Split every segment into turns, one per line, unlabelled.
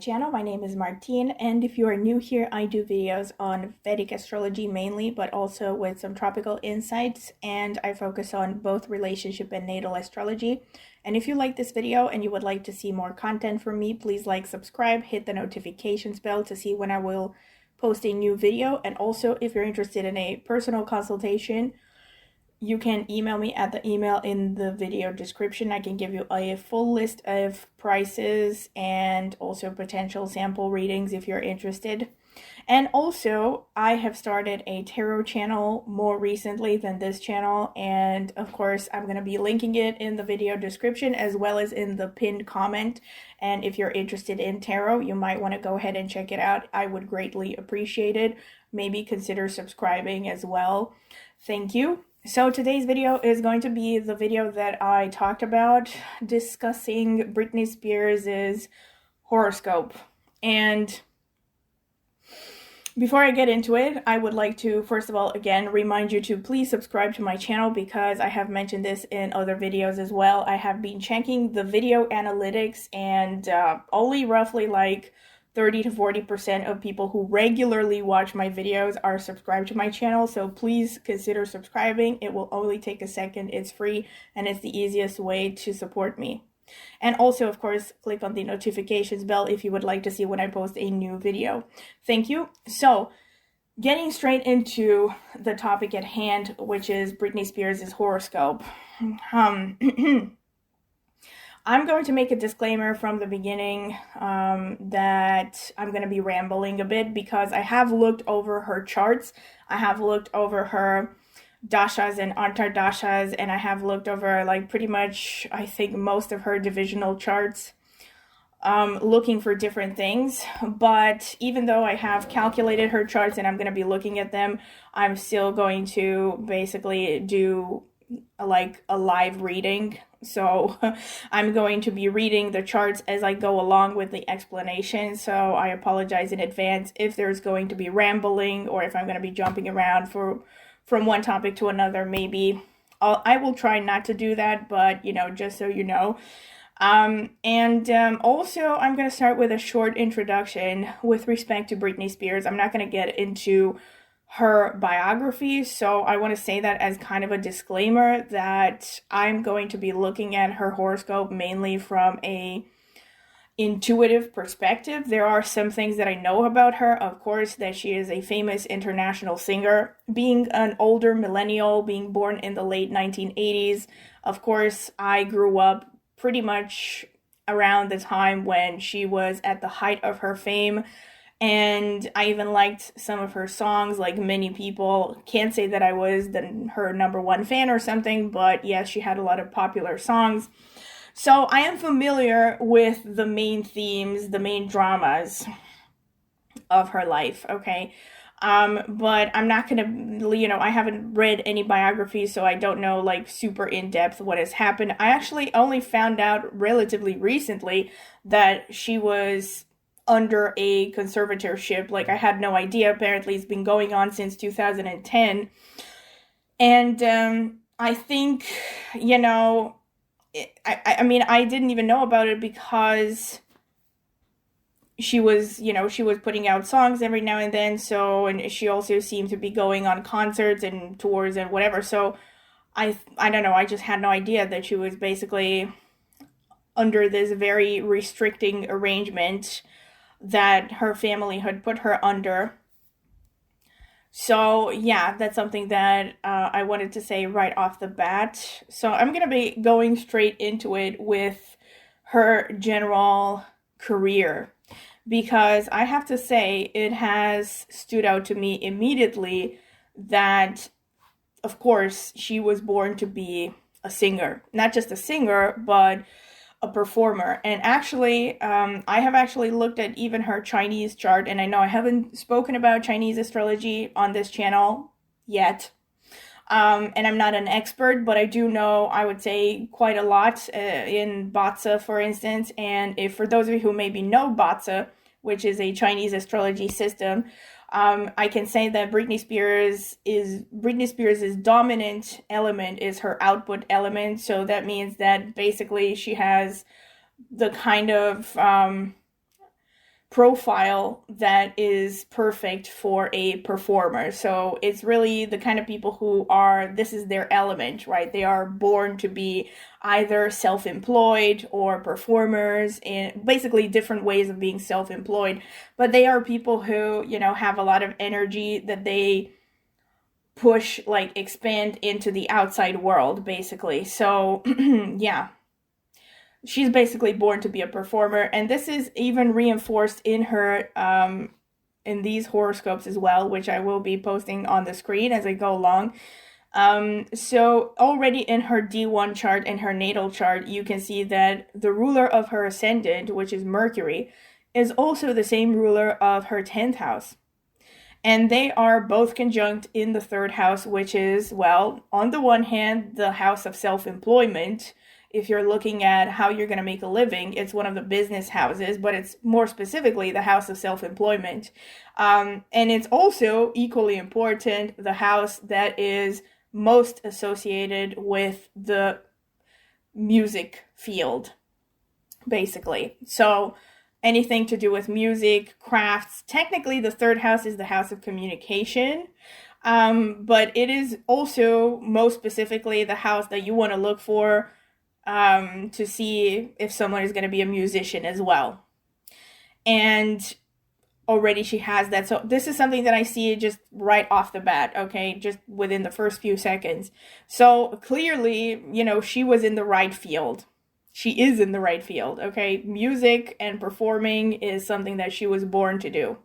channel. My name is Martine, and if you are new here, I do videos on Vedic astrology mainly, but also with some tropical insights, and I focus on both relationship and natal astrology. And if you like this video and you would like to see more content from me, please like, subscribe, hit the notifications bell to see when I will post a new video. And also, if you're interested in a personal consultation, you can email me at the email in the video description. I can give you a full list of prices and also potential sample readings if you're interested. And also, I have started a tarot channel more recently than this channel, and of course, I'm going to be linking it in the video description as well as in the pinned comment. And if you're interested in tarot, you might want to go ahead and check it out. I would greatly appreciate it. Maybe consider subscribing as well. Thank you. So today's video is going to be the video that I talked about discussing Britney Spears' horoscope. And before I get into it, I would like to, first of all, again, remind you to please subscribe to my channel because I have mentioned this in other videos as well. I have been checking the video analytics and only roughly like 30 to 40% of people who regularly watch my videos are subscribed to my channel, so please consider subscribing. It will only take a second, it's free, and it's the easiest way to support me. And also, of course, click on the notifications bell if you would like to see when I post a new video. Thank you. So, getting straight into the topic at hand, which is Britney Spears' horoscope. I'm going to make a disclaimer from the beginning that I'm going to be rambling a bit because I have looked over her charts. I have looked over her dashas and antardashas, and I have looked over like pretty much, I think, most of her divisional charts, looking for different things. But even though I have calculated her charts and I'm going to be looking at them, I'm still going to basically do like a live reading. So I'm going to be reading the charts as I go along with the explanation. So I apologize in advance if there's going to be rambling or if I'm going to be jumping around from one topic to another. Maybe I will try not to do that, but just so you know. Also I'm going to start with a short introduction with respect to Britney Spears. I'm not going to get into her biography, so I want to say that as kind of a disclaimer that I'm going to be looking at her horoscope mainly from a intuitive perspective. There are some things that I know about her, of course, that she is a famous international singer, being an older millennial, being born in the late 1980s. Of course, I grew up pretty much around the time when she was at the height of her fame. And I even liked some of her songs, like many people. Can't say that I was her number one fan or something, but yes, she had a lot of popular songs. So I am familiar with the main themes, the main dramas of her life, okay? But I'm not gonna, I haven't read any biographies, so I don't know, like, super in-depth what has happened. I actually only found out relatively recently that she was under a conservatorship. Like, I had no idea. Apparently it's been going on since 2010, and I think I mean I didn't even know about it because she was putting out songs every now and then, so, and she also seemed to be going on concerts and tours and whatever, so I don't know, I just had no idea that she was basically under this very restricting arrangement that her family had put her under. So yeah, that's something that I wanted to say right off the bat. So I'm going to be going straight into it with her general career, because I have to say it has stood out to me immediately that, of course, she was born to be a singer. Not just a singer, but a performer. And actually, I have actually looked at even her Chinese chart, and I know I haven't spoken about Chinese astrology on this channel yet, and I'm not an expert, but I do know, I would say, quite a lot in Batsa, for instance. And if for those of you who maybe know Batsa, which is a Chinese astrology system, I can say that Britney Spears' dominant element is her output element. So that means that basically she has the kind of profile that is perfect for a performer. So it's really the kind of people who are, this is their element, right? They are born to be either self-employed or performers, in basically different ways of being self-employed. But they are people who, have a lot of energy that they push, like expand into the outside world, basically. So yeah, she's basically born to be a performer, and this is even reinforced in her in these horoscopes as well, which I will be posting on the screen as I go along. So already in her D1 chart and her natal chart, you can see that the ruler of her ascendant, which is Mercury, is also the same ruler of her 10th house. And they are both conjunct in the 3rd house, which is, well, on the one hand, the house of self-employment. If you're looking at how you're going to make a living, it's one of the business houses, but it's more specifically the house of self-employment. And it's also equally important, the house that is most associated with the music field, basically. So anything to do with music, crafts. Technically, the 3rd house is the house of communication. But it is also most specifically the house that you want to look for to see if someone is going to be a musician as well. And already she has that. So this is something that I see just right off the bat, okay, just within the first few seconds. So clearly, she was in the right field. She is in the right field, okay? Music and performing is something that she was born to do.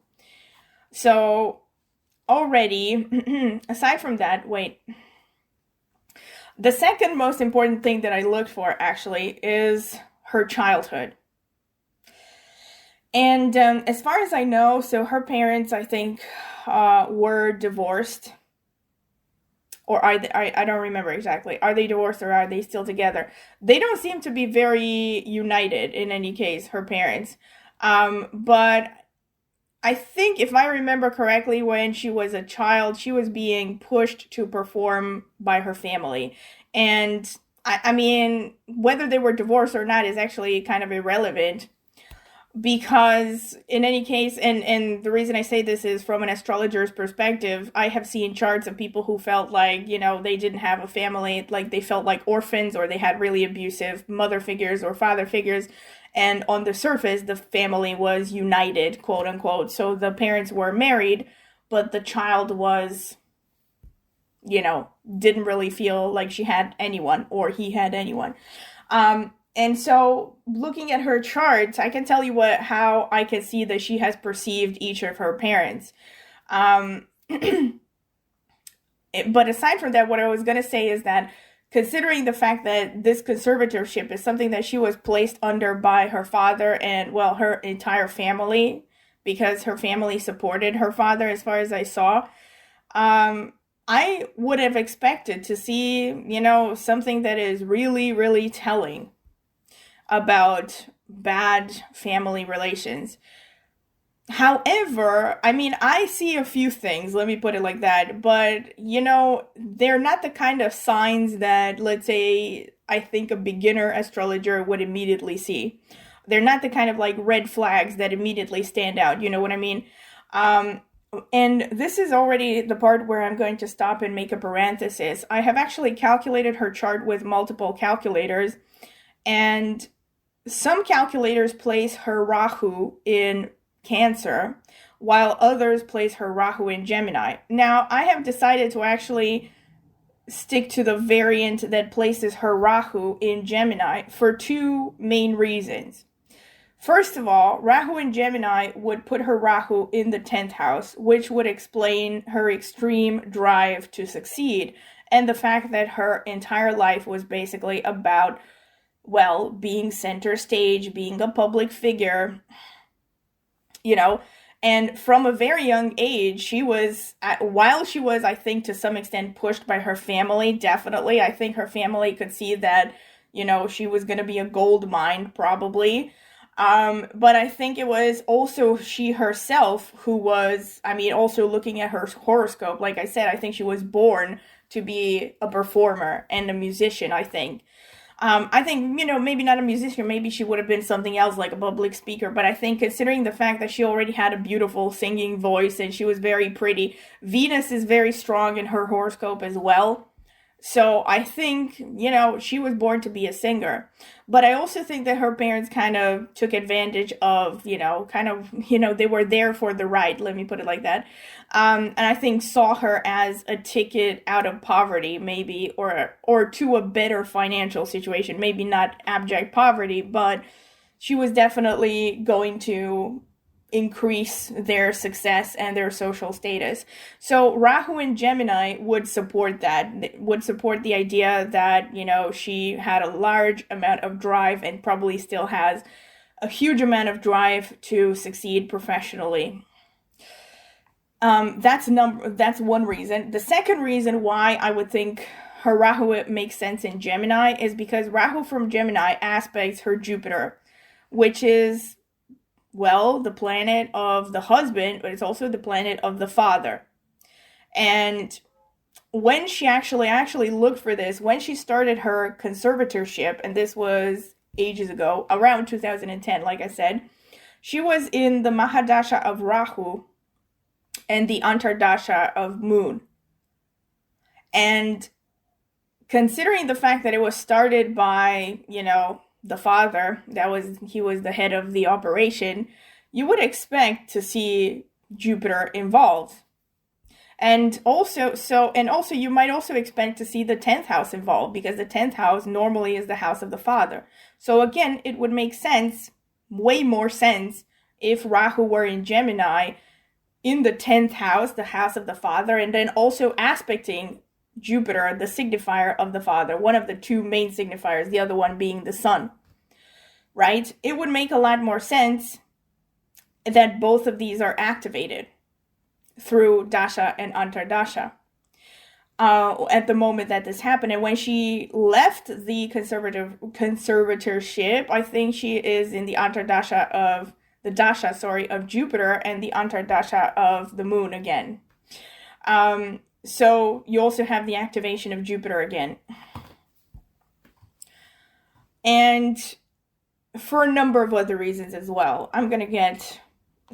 So already, aside from that, the second most important thing that I looked for, actually, is her childhood. And as far as I know, so her parents, I think, were divorced. Or are they, I don't remember exactly. Are they divorced or are they still together? They don't seem to be very united, in any case, her parents. But I think, if I remember correctly, when she was a child, she was being pushed to perform by her family. And I mean, whether they were divorced or not is actually kind of irrelevant, because in any case, and the reason I say this is from an astrologer's perspective, I have seen charts of people who felt like, they didn't have a family, like they felt like orphans, or they had really abusive mother figures or father figures. And on the surface, the family was united, quote unquote. So the parents were married, but the child was, didn't really feel like she had anyone or he had anyone. And so looking at her charts, I can tell you how I can see that she has perceived each of her parents. But aside from that, what I was going to say is that, considering the fact that this conservatorship is something that she was placed under by her father and, well, her entire family, because her family supported her father, as far as I saw, I would have expected to see, something that is really, really telling about bad family relations. However, I mean, I see a few things, let me put it like that, but, they're not the kind of signs that, let's say, I think a beginner astrologer would immediately see. They're not the kind of, like, red flags that immediately stand out, you know what I mean? And this is already the part where I'm going to stop and make a parenthesis. I have actually calculated her chart with multiple calculators, and some calculators place her Rahu in Cancer, while others place her Rahu in Gemini. Now, I have decided to actually stick to the variant that places her Rahu in Gemini for two main reasons. First of all, Rahu in Gemini would put her Rahu in the 10th house, which would explain her extreme drive to succeed, and the fact that her entire life was basically about, well, being center stage, being a public figure, and from a very young age, she was, while she was, I think, to some extent pushed by her family, definitely, I think her family could see that, she was going to be a gold mine, probably, but I think it was also she herself who was, also looking at her horoscope, like I said, I think she was born to be a performer and a musician, I think. I think, maybe not a musician, maybe she would have been something else like a public speaker, but I think considering the fact that she already had a beautiful singing voice and she was very pretty, Venus is very strong in her horoscope as well. So I think, she was born to be a singer. But I also think that her parents kind of took advantage of, they were there for the ride, let me put it like that. And I think saw her as a ticket out of poverty, maybe, or to a better financial situation. Maybe not abject poverty, but she was definitely going to increase their success and their social status. So Rahu in Gemini would support that, would support the idea that, she had a large amount of drive and probably still has a huge amount of drive to succeed professionally. That's one reason. The second reason why I would think her Rahu makes sense in Gemini is because Rahu from Gemini aspects her Jupiter, which is, well, the planet of the husband, but it's also the planet of the father. And when she actually looked for this, when she started her conservatorship, and this was ages ago, around 2010, like I said, she was in the Mahadasha of Rahu and the Antardasha of Moon. And considering the fact that it was started by, the father, he was the head of the operation, you would expect to see Jupiter involved. And also you might also expect to see the 10th house involved, because the 10th house normally is the house of the father. So again, it would make sense, way more sense, if Rahu were in Gemini in the 10th house, the house of the father, and then also aspecting Jupiter, the signifier of the father, one of the two main signifiers, the other one being the sun, right? It would make a lot more sense that both of these are activated through Dasha and Antardasha at the moment that this happened. And when she left the conservatorship, I think she is in the Antardasha of the Dasha, of Jupiter, and the Antardasha of the Moon again. So you also have the activation of Jupiter again. And for a number of other reasons as well. I'm going to get,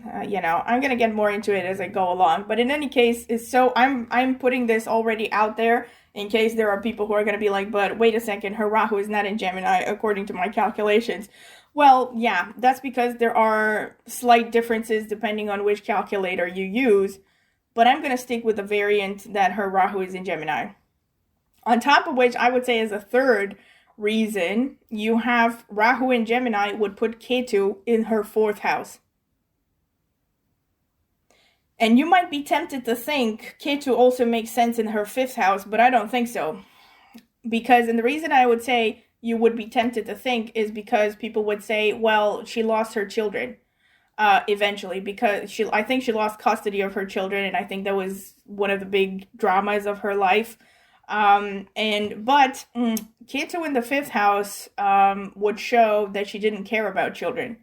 I'm going to get more into it as I go along. But in any case, I'm putting this already out there in case there are people who are going to be like, but wait a second, her Rahu is not in Gemini according to my calculations. Well, yeah, that's because there are slight differences depending on which calculator you use. But I'm going to stick with the variant that her Rahu is in Gemini. On top of which, I would say as a third reason, you have Rahu in Gemini would put Ketu in her 4th house. And you might be tempted to think Ketu also makes sense in her 5th house, but I don't think so. And the reason I would say you would be tempted to think is because people would say, well, she lost her children. Eventually, because I think she lost custody of her children, and I think that was one of the big dramas of her life. Ketu in the 5th house would show that she didn't care about children.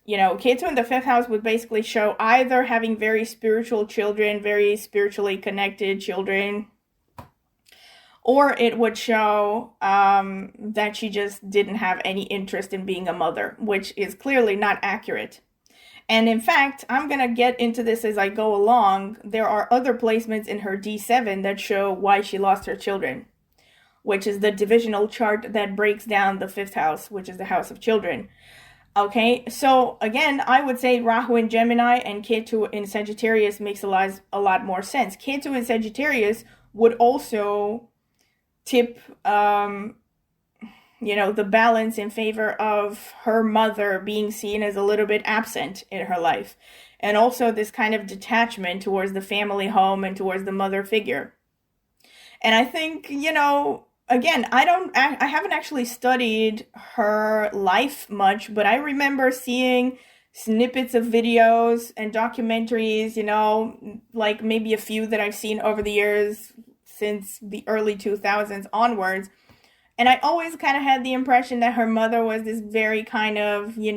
Ketu in the 5th house would basically show either having very spiritual children, very spiritually connected children, or it would show that she just didn't have any interest in being a mother, which is clearly not accurate. And in fact, I'm going to get into this as I go along. There are other placements in her D7 that show why she lost her children, which is the divisional chart that breaks down the 5th house, which is the house of children. Okay, so again, I would say Rahu in Gemini and Ketu in Sagittarius makes a lot more sense. Ketu in Sagittarius would also tip the balance in favor of her mother being seen as a little bit absent in her life. And also this kind of detachment towards the family home and towards the mother figure. And I think, again, I haven't actually studied her life much, but I remember seeing snippets of videos and documentaries, like maybe a few that I've seen over the years since the early 2000s onwards. And I always kind of had the impression that her mother was this very kind of, in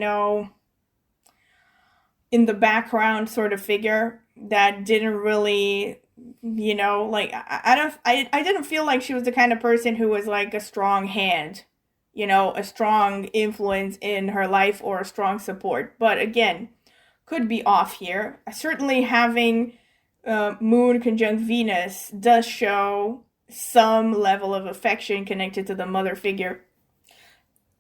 the background sort of figure that didn't really, I didn't feel like she was the kind of person who was like a strong hand, a strong influence in her life or a strong support. But again, could be off here. Certainly having Moon conjunct Venus does show some level of affection connected to the mother figure.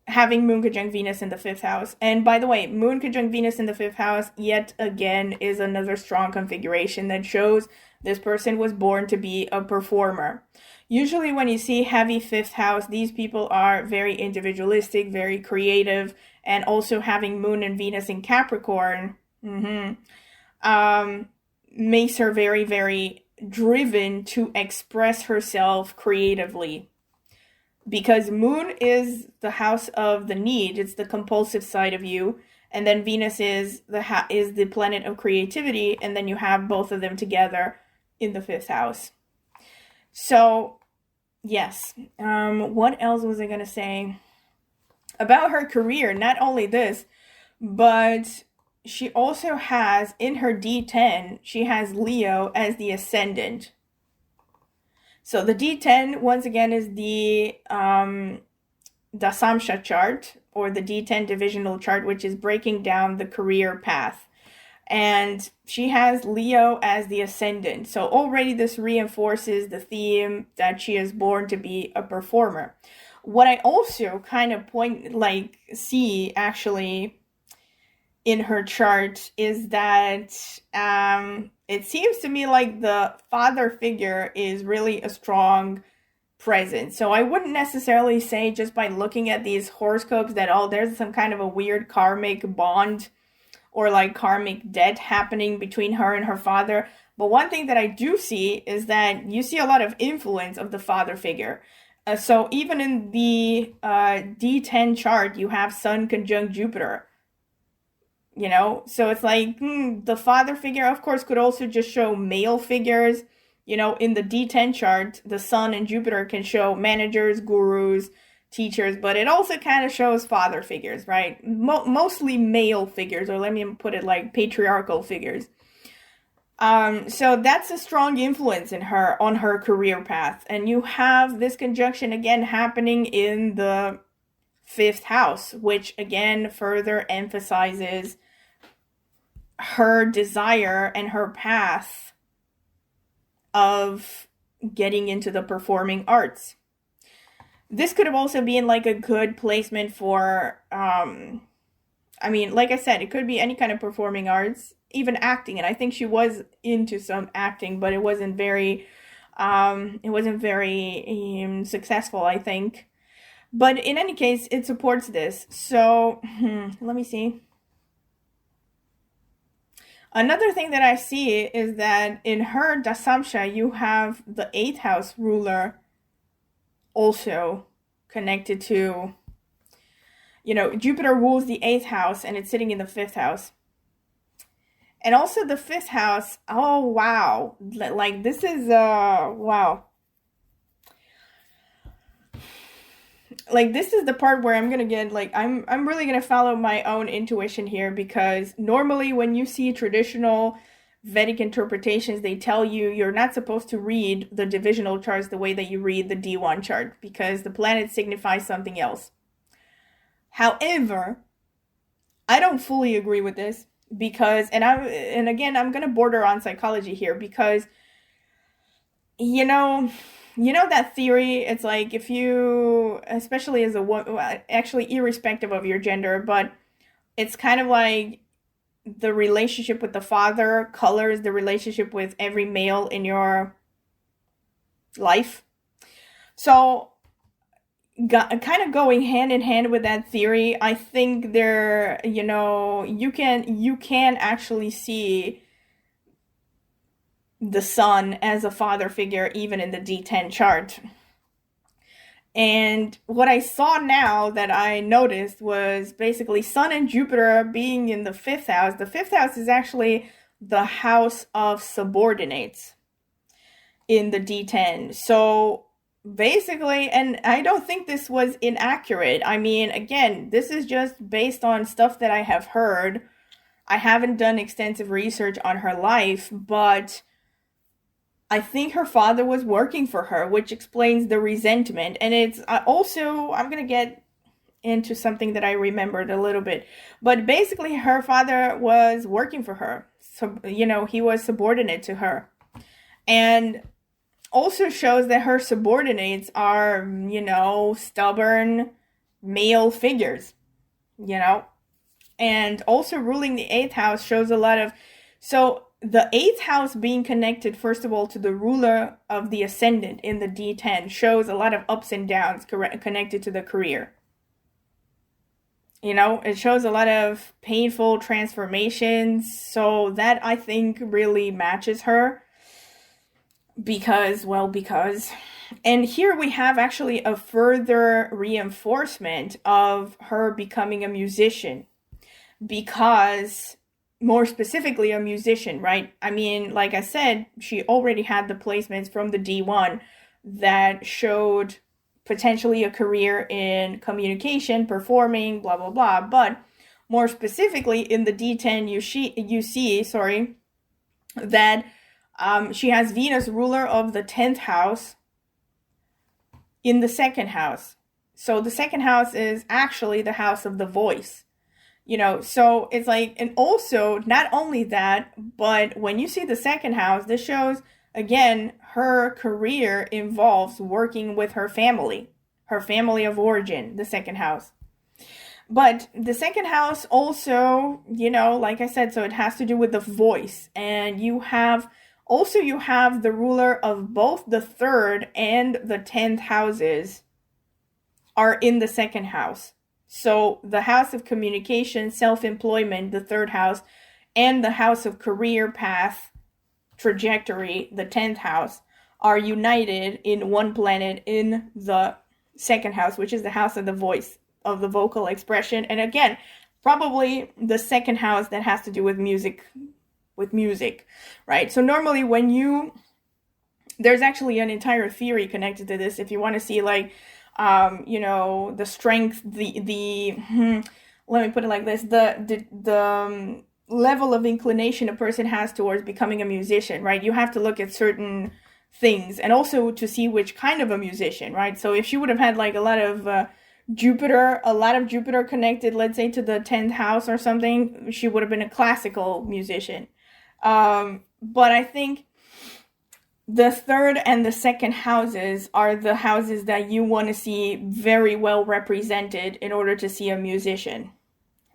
Having Moon conjunct Venus in the 5th house. And by the way, Moon conjunct Venus in the 5th house, yet again, is another strong configuration that shows this person was born to be a performer. Usually when you see heavy 5th house, these people are very individualistic, very creative, and also having Moon and Venus in Capricorn makes her very, very driven to express herself creatively. Because Moon is the house of the need, it's the compulsive side of you, and then Venus is the planet of creativity, and then you have both of them together in the 5th house. So, yes. What else was I going to say? About her career, not only this, but she also has, in her D10, she has Leo as the ascendant. So the D10, once again, is the Dasamsha chart, or the D10 divisional chart, which is breaking down the career path. And she has Leo as the ascendant. So already this reinforces the theme that she is born to be a performer. What I also kind of see actually in her chart is that it seems to me like the father figure is really a strong presence. So I wouldn't necessarily say just by looking at these horoscopes that, there's some kind of a weird karmic bond or like karmic debt happening between her and her father. But one thing that I do see is that you see a lot of influence of the father figure. So even in the D10 chart, you have Sun conjunct Jupiter. So it's like the father figure, of course, could also just show male figures. In the D10 chart, the Sun and Jupiter can show managers, gurus, teachers, but it also kind of shows father figures, right? Mostly male figures, or let me put it like patriarchal figures. So that's a strong influence on her career path. And you have this conjunction again happening in the 5th house, which again further emphasizes her desire and her path of getting into the performing arts. This could have also been like a good placement for, like I said, it could be any kind of performing arts, even acting. And I think she was into some acting, but it wasn't very successful, I think. But in any case, it supports this. So, let me see. Another thing that I see is that in her Dasamsha, you have the 8th house ruler also connected to, Jupiter rules the 8th house and it's sitting in the 5th house. And also the 5th house, oh, wow. Like, this is, wow. Like, this is the part where I'm going to get, like, I'm really going to follow my own intuition here, because normally when you see traditional Vedic interpretations, they tell you you're not supposed to read the divisional charts the way that you read the D1 chart, because the planet signifies something else. However, I don't fully agree with this, because, and again, I'm going to border on psychology here, because, that theory, it's like if you, especially as a woman, actually irrespective of your gender, but it's kind of like the relationship with the father colors the relationship with every male in your life. So, kind of going hand in hand with that theory, I think you can actually see the Sun as a father figure even in the D10 chart. And what I saw now that I noticed was basically Sun and Jupiter being in the 5th house. The 5th house is actually the house of subordinates in the D10. So basically, and I don't think this was inaccurate. I mean, again, this is just based on stuff that I have heard. I haven't done extensive research on her life, but I think her father was working for her, which explains the resentment. And it's also, I'm going to get into something that I remembered a little bit. But basically, her father was working for her. So, he was subordinate to her. And also shows that her subordinates are, stubborn male figures, And also ruling the 8th house shows a lot of... So the 8th house being connected, first of all, to the ruler of the ascendant in the D10 shows a lot of ups and downs connected to the career. It shows a lot of painful transformations. So that, I think, really matches her. Because. And here we have actually a further reinforcement of her becoming a musician. Because, more specifically, a musician, right? I mean, like I said, she already had the placements from the D1 that showed potentially a career in communication, performing, blah, blah, blah. But more specifically, in the D10, you see that she has Venus, ruler of the 10th house, in the 2nd house. So the 2nd house is actually the house of the voice. So it's like, and also, not only that, but when you see the 2nd house, this shows, again, her career involves working with her family of origin, the 2nd house. But the 2nd house also, like I said, so it has to do with the voice. And you have the ruler of both the 3rd and the 10th houses are in the 2nd house. So the house of communication, self-employment, the 3rd house, and the house of career path, trajectory, the 10th house, are united in one planet in the 2nd house, which is the house of the voice, of the vocal expression. And again, probably the 2nd house that has to do with music, right? So normally there's actually an entire theory connected to this. If you want to see the strength, let me put it like this, the level of inclination a person has towards becoming a musician, right? You have to look at certain things, and also to see which kind of a musician, right? So if she would have had a lot of Jupiter connected, let's say, to the 10th house or something, she would have been a classical musician. But I think the 3rd and the 2nd houses are the houses that you want to see very well represented in order to see a musician.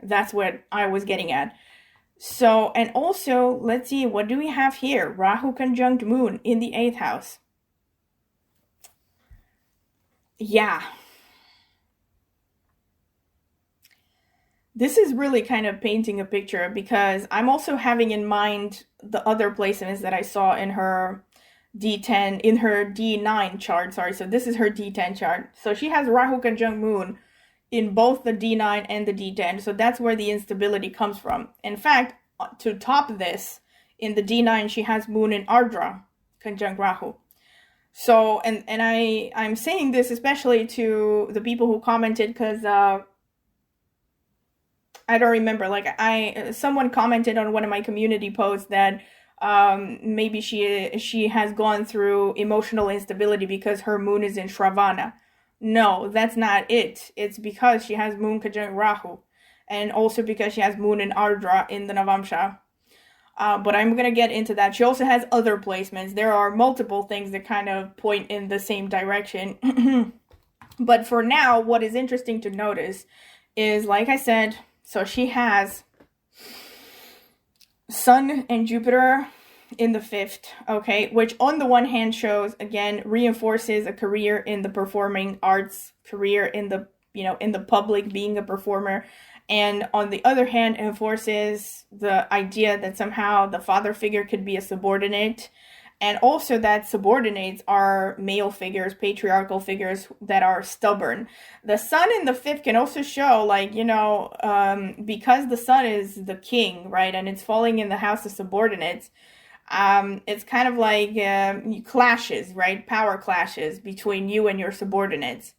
That's what I was getting at. So, and also, let's see, what do we have here? Rahu conjunct Moon in the 8th house. Yeah. This is really kind of painting a picture, because I'm also having in mind the other placements that I saw in her D10, in her D9 chart, sorry. So this is her D10 chart. So she has Rahu conjunct Moon in both the D9 and the D10. So that's where the instability comes from. In fact, to top this, in the D9, she has Moon in Ardra conjunct Rahu. So, and I'm saying this especially to the people who commented, because I don't remember, someone commented on one of my community posts that maybe she has gone through emotional instability because her moon is in Shravana. No, that's not it. It's because she has Moon conjunct Rahu, and also because she has Moon in Ardra in the Navamsha. But I'm going to get into that. She also has other placements. There are multiple things that kind of point in the same direction. But for now, what is interesting to notice is, like I said, so she has Sun and Jupiter in the 5th, okay, which on the one hand shows, again, reinforces a career in the performing arts, career in the, in the public, being a performer. And on the other hand, enforces the idea that somehow the father figure could be a subordinate, and also that subordinates are male figures, patriarchal figures that are stubborn. The sun in the 5th can also show, because the sun is the king, right, and it's falling in the house of subordinates, it's kind of like clashes, right, power clashes between you and your subordinates.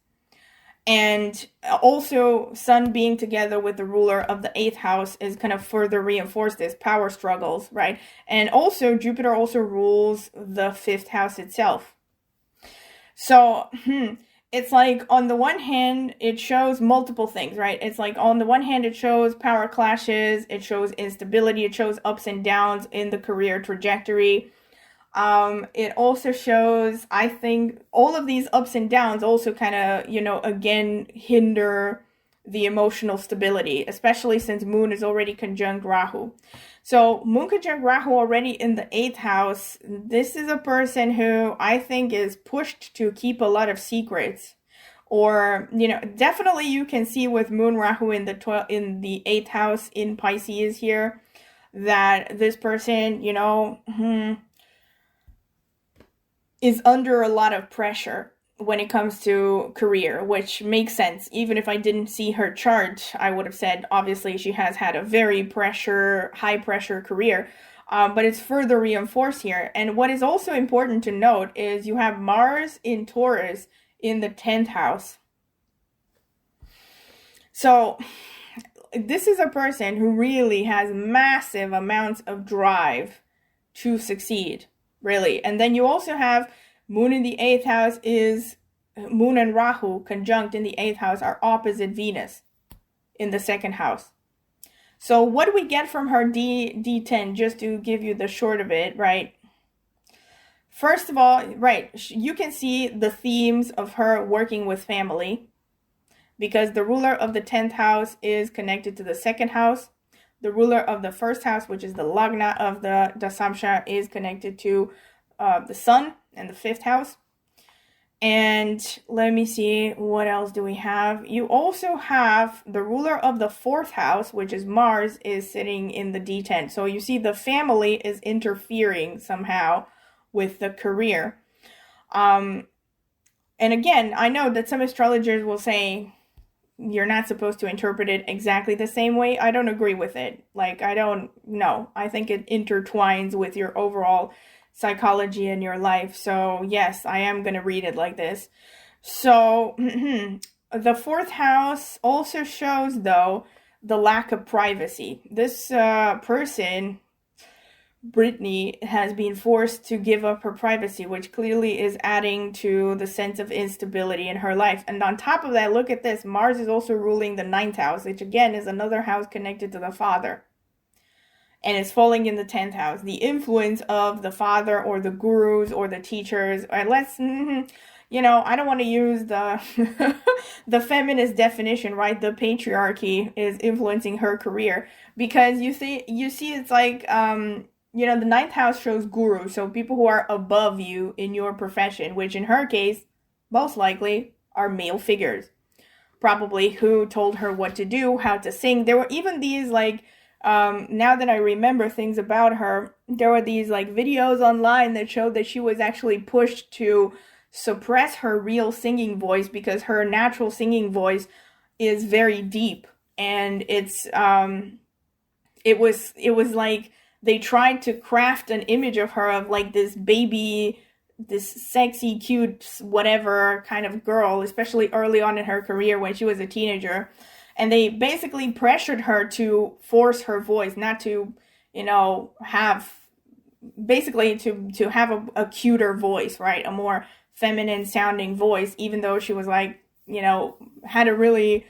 And also, Sun being together with the ruler of the 8th house is kind of further reinforce this power struggles, right? And also, Jupiter also rules the 5th house itself. So, it's like on the one hand it shows multiple things, right? It's like on the one hand it shows power clashes, it shows instability, it shows ups and downs in the career trajectory. It also shows, I think, all of these ups and downs also kind of, again, hinder the emotional stability, especially since Moon is already conjunct Rahu. So Moon conjunct Rahu already in the 8th house. This is a person who I think is pushed to keep a lot of secrets. Or, definitely you can see with Moon Rahu in the 8th house in Pisces here, that this person, is under a lot of pressure when it comes to career, which makes sense. Even if I didn't see her chart, I would have said, obviously, she has had a very high pressure career. But it's further reinforced here. And what is also important to note is you have Mars in Taurus in the 10th house. So this is a person who really has massive amounts of drive to succeed. Really. And then you also have Moon in the 8th house is Moon and Rahu conjunct in the 8th house are opposite Venus in the 2nd house. So what do we get from her D10, just to give you the short of it, right? First of all, right, you can see the themes of her working with family, because the ruler of the 10th house is connected to the 2nd house. The ruler of the 1st house, which is the Lagna of the Dasamsha, is connected to the Sun and the 5th house. And let me see, what else do we have? You also have the ruler of the 4th house, which is Mars, is sitting in the D10. So you see the family is interfering somehow with the career. And again, I know that some astrologers will say, you're not supposed to interpret it exactly the same way. I don't agree with it. I don't know. I think it intertwines with your overall psychology in your life. So yes, I am going to read it like this. So the 4th house also shows, though, the lack of privacy. This person, Britney, has been forced to give up her privacy, which clearly is adding to the sense of instability in her life. And on top of that, look at this. Mars is also ruling the 9th house, which again is another house connected to the father. And it's falling in the 10th house. The influence of the father or the gurus or the teachers, or I don't want to use the the feminist definition, right? The patriarchy is influencing her career, because you see it's like, the 9th house shows guru, so people who are above you in your profession, which in her case, most likely, are male figures, probably, who told her what to do, how to sing. There were even these, now that I remember things about her, there were these, videos online that showed that she was actually pushed to suppress her real singing voice, because her natural singing voice is very deep, and it was like they tried to craft an image of her of this baby, this sexy, cute, whatever kind of girl, especially early on in her career when she was a teenager. And they basically pressured her to force her voice, not to, have, basically to have a cuter voice, right? A more feminine sounding voice, even though she was had a really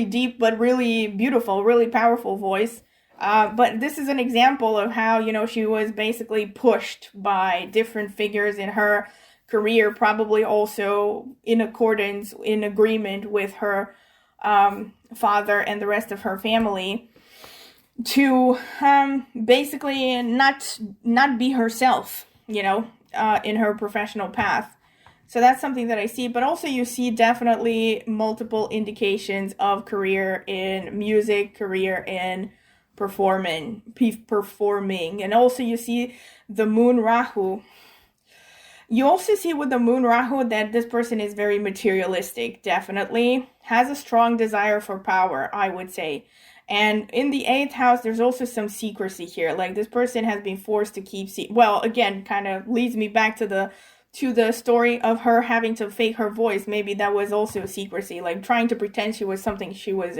deep, but really beautiful, really powerful voice. But this is an example of how, she was basically pushed by different figures in her career, probably also in agreement with her father and the rest of her family, to basically not be herself, in her professional path. So that's something that I see. But also you see definitely multiple indications of career in music, career in performing. And also you see the Moon Rahu. You also see with the Moon Rahu that this person is very materialistic, definitely. Has a strong desire for power, I would say. And in the 8th house, there's also some secrecy here. This person has been forced to keep well, again, kind of leads me back to the story of her having to fake her voice. Maybe that was also secrecy, trying to pretend she was something she was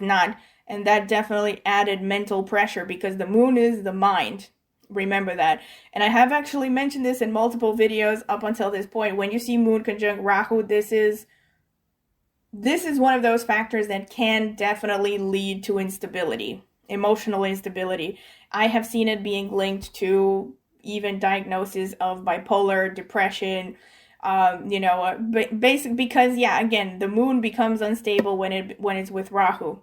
not. And that definitely added mental pressure, because the moon is the mind. Remember that. And I have actually mentioned this in multiple videos up until this point. When you see Moon conjunct Rahu, this is one of those factors that can definitely lead to instability, emotional instability. I have seen it being linked to even diagnosis of bipolar depression, because again, the moon becomes unstable when it's with Rahu.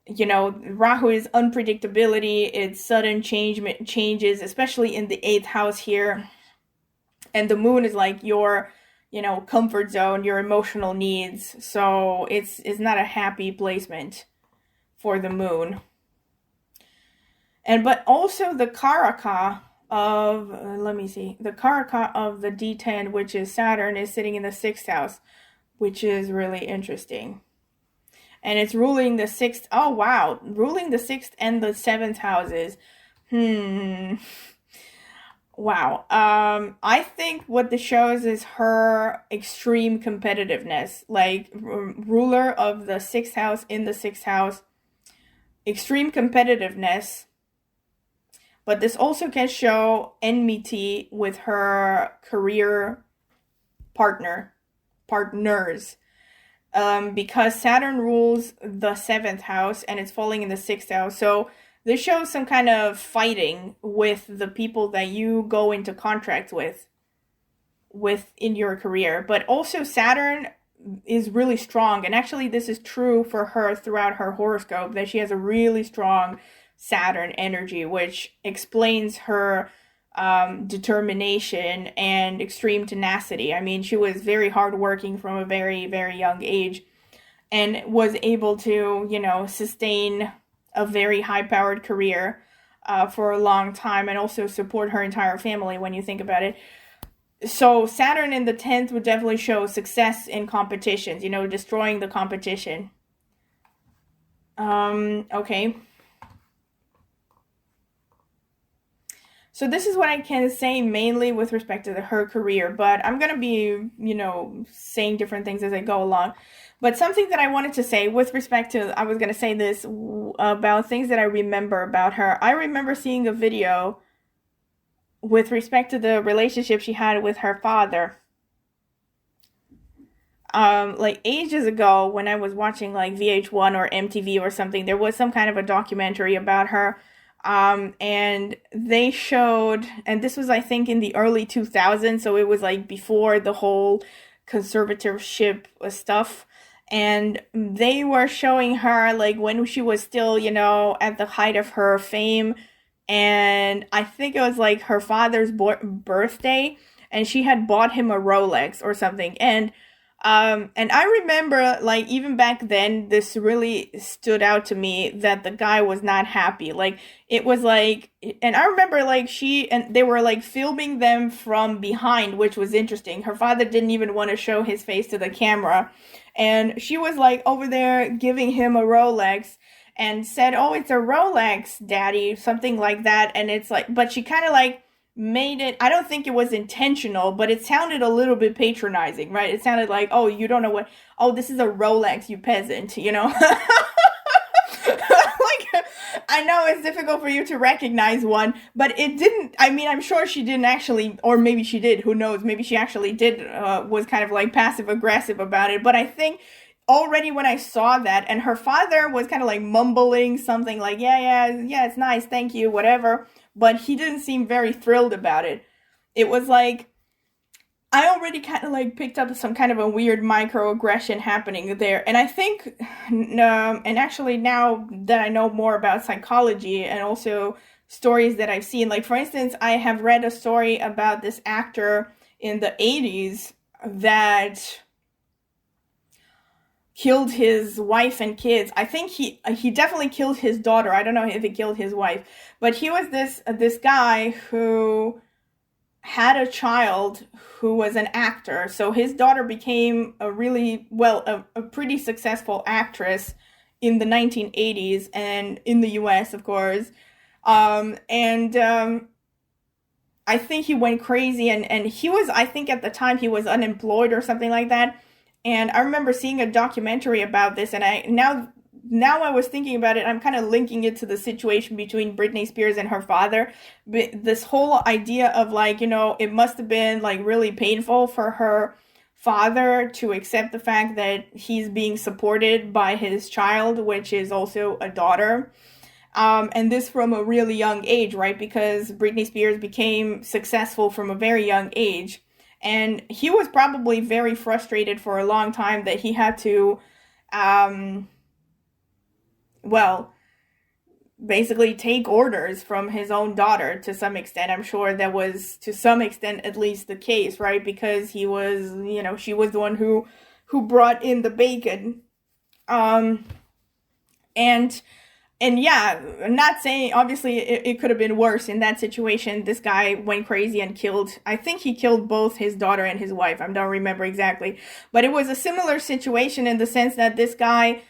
Rahu is unpredictability, it's sudden changes, especially in the 8th house here. And the moon is like your, comfort zone, your emotional needs. So it's not a happy placement for the moon. But also the Karaka of, the Karaka of the D10, which is Saturn, is sitting in the 6th house, which is really interesting. And it's ruling the 6th, ruling the 6th and the 7th houses. Wow. I think what this shows is her extreme competitiveness, like ruler of the 6th house in the 6th house, extreme competitiveness. But this also can show enmity with her career partners. Because Saturn rules the 7th house and it's falling in the 6th house. So this shows some kind of fighting with the people that you go into contracts with in your career. But also Saturn is really strong. And actually this is true for her throughout her horoscope, that she has a really strong Saturn energy, which explains her determination and extreme tenacity. I mean, she was very hardworking from a very, very young age and was able to, sustain a very high-powered career for a long time and also support her entire family when you think about it. So Saturn in the 10th would definitely show success in competitions, destroying the competition. Okay. So this is what I can say mainly with respect to her career, but I'm going to be, saying different things as I go along. But something that I wanted to say with respect to, I was going to say this about things that I remember about her. I remember seeing a video with respect to the relationship she had with her father. Like ages ago when I was watching like VH1 or MTV or something, there was some kind of a documentary about her. And they showed, and this was, I think, in the early 2000s, so it was like before the whole conservatorship stuff, and they were showing her like when she was still, at the height of her fame, and I think it was like her father's birthday, and she had bought him a Rolex or something, and I remember, like, even back then, this really stood out to me that the guy was not happy. Like, it was like, and I remember, like, they were, like, filming them from behind, which was interesting. Her father didn't even want to show his face to the camera. And she was, like, over there giving him a Rolex and said, "Oh, it's a Rolex, Daddy," something like that. And it's like, but she kind of, like, made it, I don't think it was intentional, but it sounded a little bit patronizing, right? It sounded like, "Oh, you don't know what, oh, this is a Rolex, you peasant," Like, I know it's difficult for you to recognize one, but it didn't, I mean, I'm sure she didn't actually, or maybe she did, who knows, maybe she actually did, was kind of like passive aggressive about it, but I think already when I saw that, and her father was kind of like mumbling something like, yeah, it's nice, thank you, whatever, but he didn't seem very thrilled about it. It was like, I already kind of like picked up some kind of a weird microaggression happening there. And I think, and actually now that I know more about psychology and also stories that I've seen, like for instance, I have read a story about this actor in the 80s that killed his wife and kids. I think he definitely killed his daughter. I don't know if he killed his wife, but he was this guy who had a child who was an actor. So his daughter became a pretty successful actress in the 1980s and in the US, of course. I think he went crazy and he was, I think at the time he was unemployed or something like that. And I remember seeing a documentary about this, and now now I was thinking about it, I'm kind of linking it to the situation between Britney Spears and her father. But this whole idea of like, it must have been like really painful for her father to accept the fact that he's being supported by his child, which is also a daughter. And this from a really young age, right? Because Britney Spears became successful from a very young age. And he was probably very frustrated for a long time that he had to, well, basically take orders from his own daughter to some extent. I'm sure that was to some extent at least the case, right? Because he was, she was the one who brought in the bacon. And yeah, I'm not saying, obviously, it could have been worse in that situation. This guy went crazy and I think he killed both his daughter and his wife. I don't remember exactly. But it was a similar situation in the sense that this guy,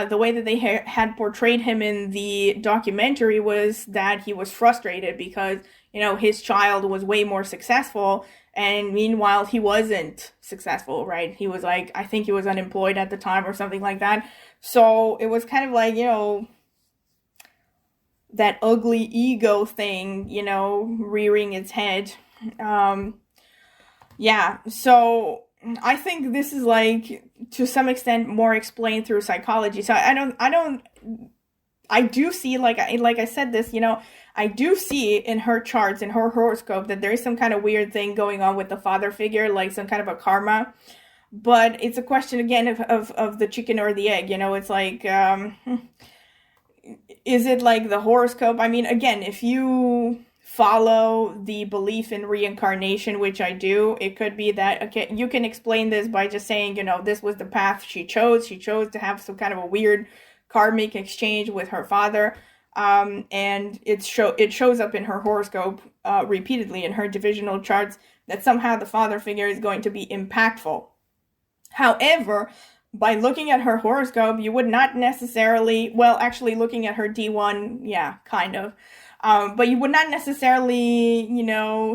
the way that they had portrayed him in the documentary was that he was frustrated because, his child was way more successful. And meanwhile, he wasn't successful, right? He was like, I think he was unemployed at the time or something like that. So it was kind of like, that ugly ego thing, rearing its head. Yeah, so I think this is like to some extent more explained through psychology. So I do see, like I said this, I do see in her charts, in her horoscope, that there is some kind of weird thing going on with the father figure, like some kind of a karma. But it's a question again of the chicken or the egg, it's like, is it like the horoscope? I mean, again, if you follow the belief in reincarnation, which I do, it could be that, okay, you can explain this by just saying, this was the path she chose. She chose to have some kind of a weird karmic exchange with her father. And it shows up in her horoscope repeatedly in her divisional charts that somehow the father figure is going to be impactful. However, by looking at her horoscope, you would not necessarily, well, actually looking at her D1, yeah, kind of. But you would not necessarily,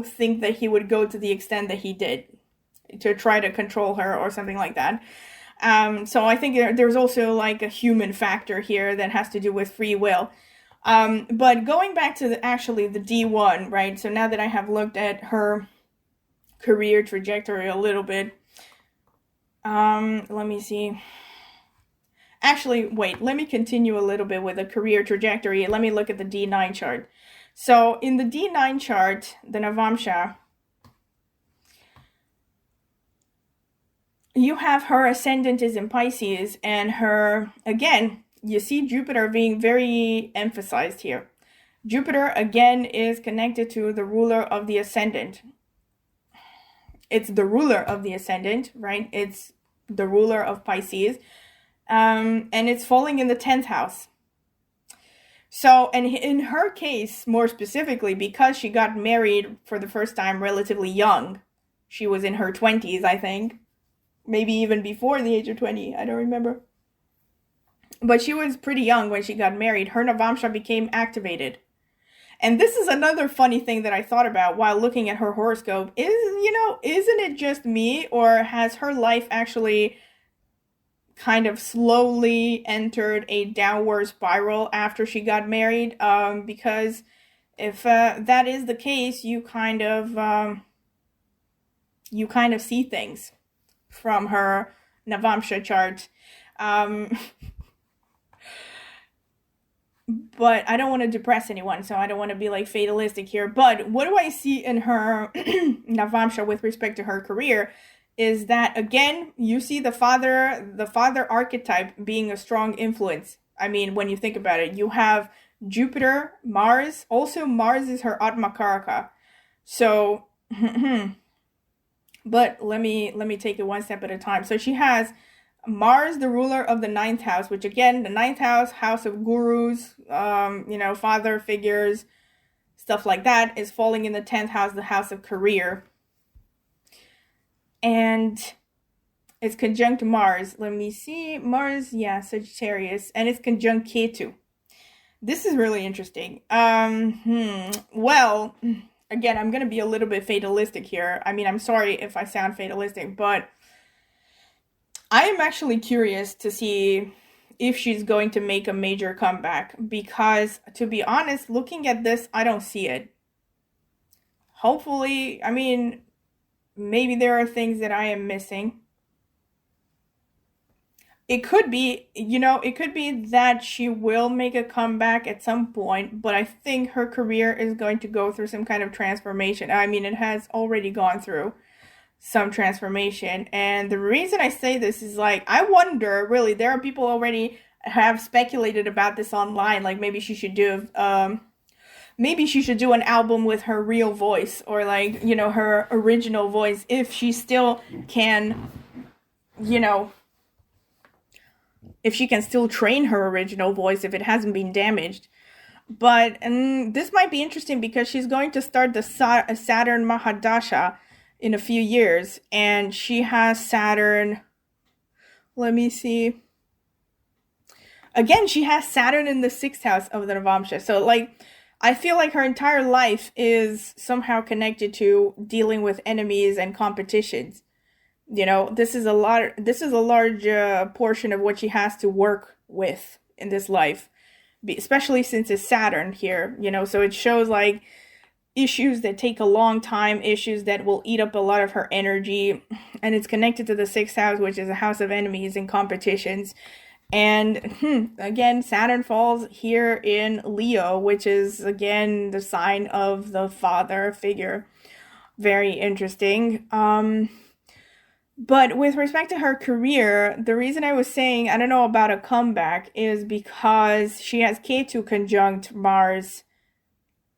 think that he would go to the extent that he did to try to control her or something like that. So I think there's also like a human factor here that has to do with free will. But going back to the D1, right? So now that I have looked at her career trajectory a little bit, let me see. Actually, wait, let me continue a little bit with the career trajectory. Let me look at the D9 chart. So in the D9 chart, the Navamsha, you have her ascendant is in Pisces, and her, again, you see Jupiter being very emphasized here. Jupiter, again, is connected to the ruler of the ascendant. It's the ruler of the ascendant, right? It's the ruler of Pisces. And it's falling in the 10th house. So, and in her case, more specifically, because she got married for the first time relatively young, she was in her 20s, I think. Maybe even before the age of 20, I don't remember. But she was pretty young when she got married. Her Navamsha became activated. And this is another funny thing that I thought about while looking at her horoscope is, isn't it just me, or has her life actually kind of slowly entered a downward spiral after she got married? Because if that is the case, you kind of see things from her Navamsha chart. But I don't want to depress anyone, so I don't want to be like fatalistic here. But what do I see in her Navamsha with respect to her career is that, again, you see the father archetype being a strong influence. I mean, when you think about it, you have Jupiter, Mars. Also, Mars is her Atmakaraka. So, but let me take it one step at a time. So she has Mars, the ruler of the 9th house, which again, the 9th house, house of gurus, father figures, stuff like that, is falling in the 10th house, the house of career. And it's conjunct Mars. Let me see. Mars, yeah, Sagittarius. And it's conjunct Ketu. This is really interesting. Well, again, I'm going to be a little bit fatalistic here. I mean, I'm sorry if I sound fatalistic, but I am actually curious to see if she's going to make a major comeback. Because, to be honest, looking at this, I don't see it. Hopefully, I mean, maybe there are things that I am missing. It could be, it could be that she will make a comeback at some point, but I think her career is going to go through some kind of transformation. I mean, it has already gone through some transformation. And the reason I say this is, like, I wonder, really, there are people already have speculated about this online, like maybe she should do an album with her real voice, or, like, her original voice, if she still can, you know, if she can still train her original voice, if it hasn't been damaged. But this might be interesting because she's going to start the Saturn Mahadasha in a few years, and she has Saturn. Let me see. Again, she has Saturn in the 6th house of the Navamsha. So, like, I feel like her entire life is somehow connected to dealing with enemies and competitions. This is a large portion of what she has to work with in this life, especially since it's Saturn here, so it shows, like, issues that take a long time, issues that will eat up a lot of her energy, and it's connected to the 6th house, which is a house of enemies and competitions. And again, Saturn falls here in Leo, which is, again, the sign of the father figure. Very interesting. But with respect to her career, the reason I was saying I don't know about a comeback is because she has Ketu conjunct Mars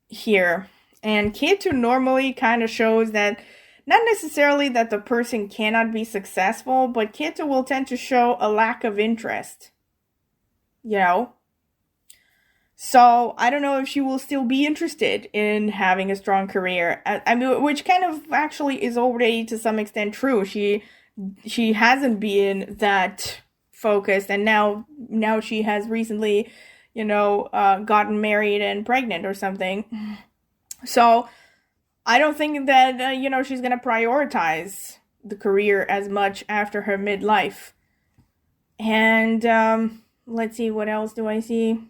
here. And Ketu normally kind of shows that, not necessarily that the person cannot be successful, but Ketu will tend to show a lack of interest. So I don't know if she will still be interested in having a strong career. I mean, which kind of actually is already to some extent true. She hasn't been that focused, and now she has recently, gotten married and pregnant or something. So I don't think that she's gonna prioritize the career as much after her midlife. And let's see, what else do I see?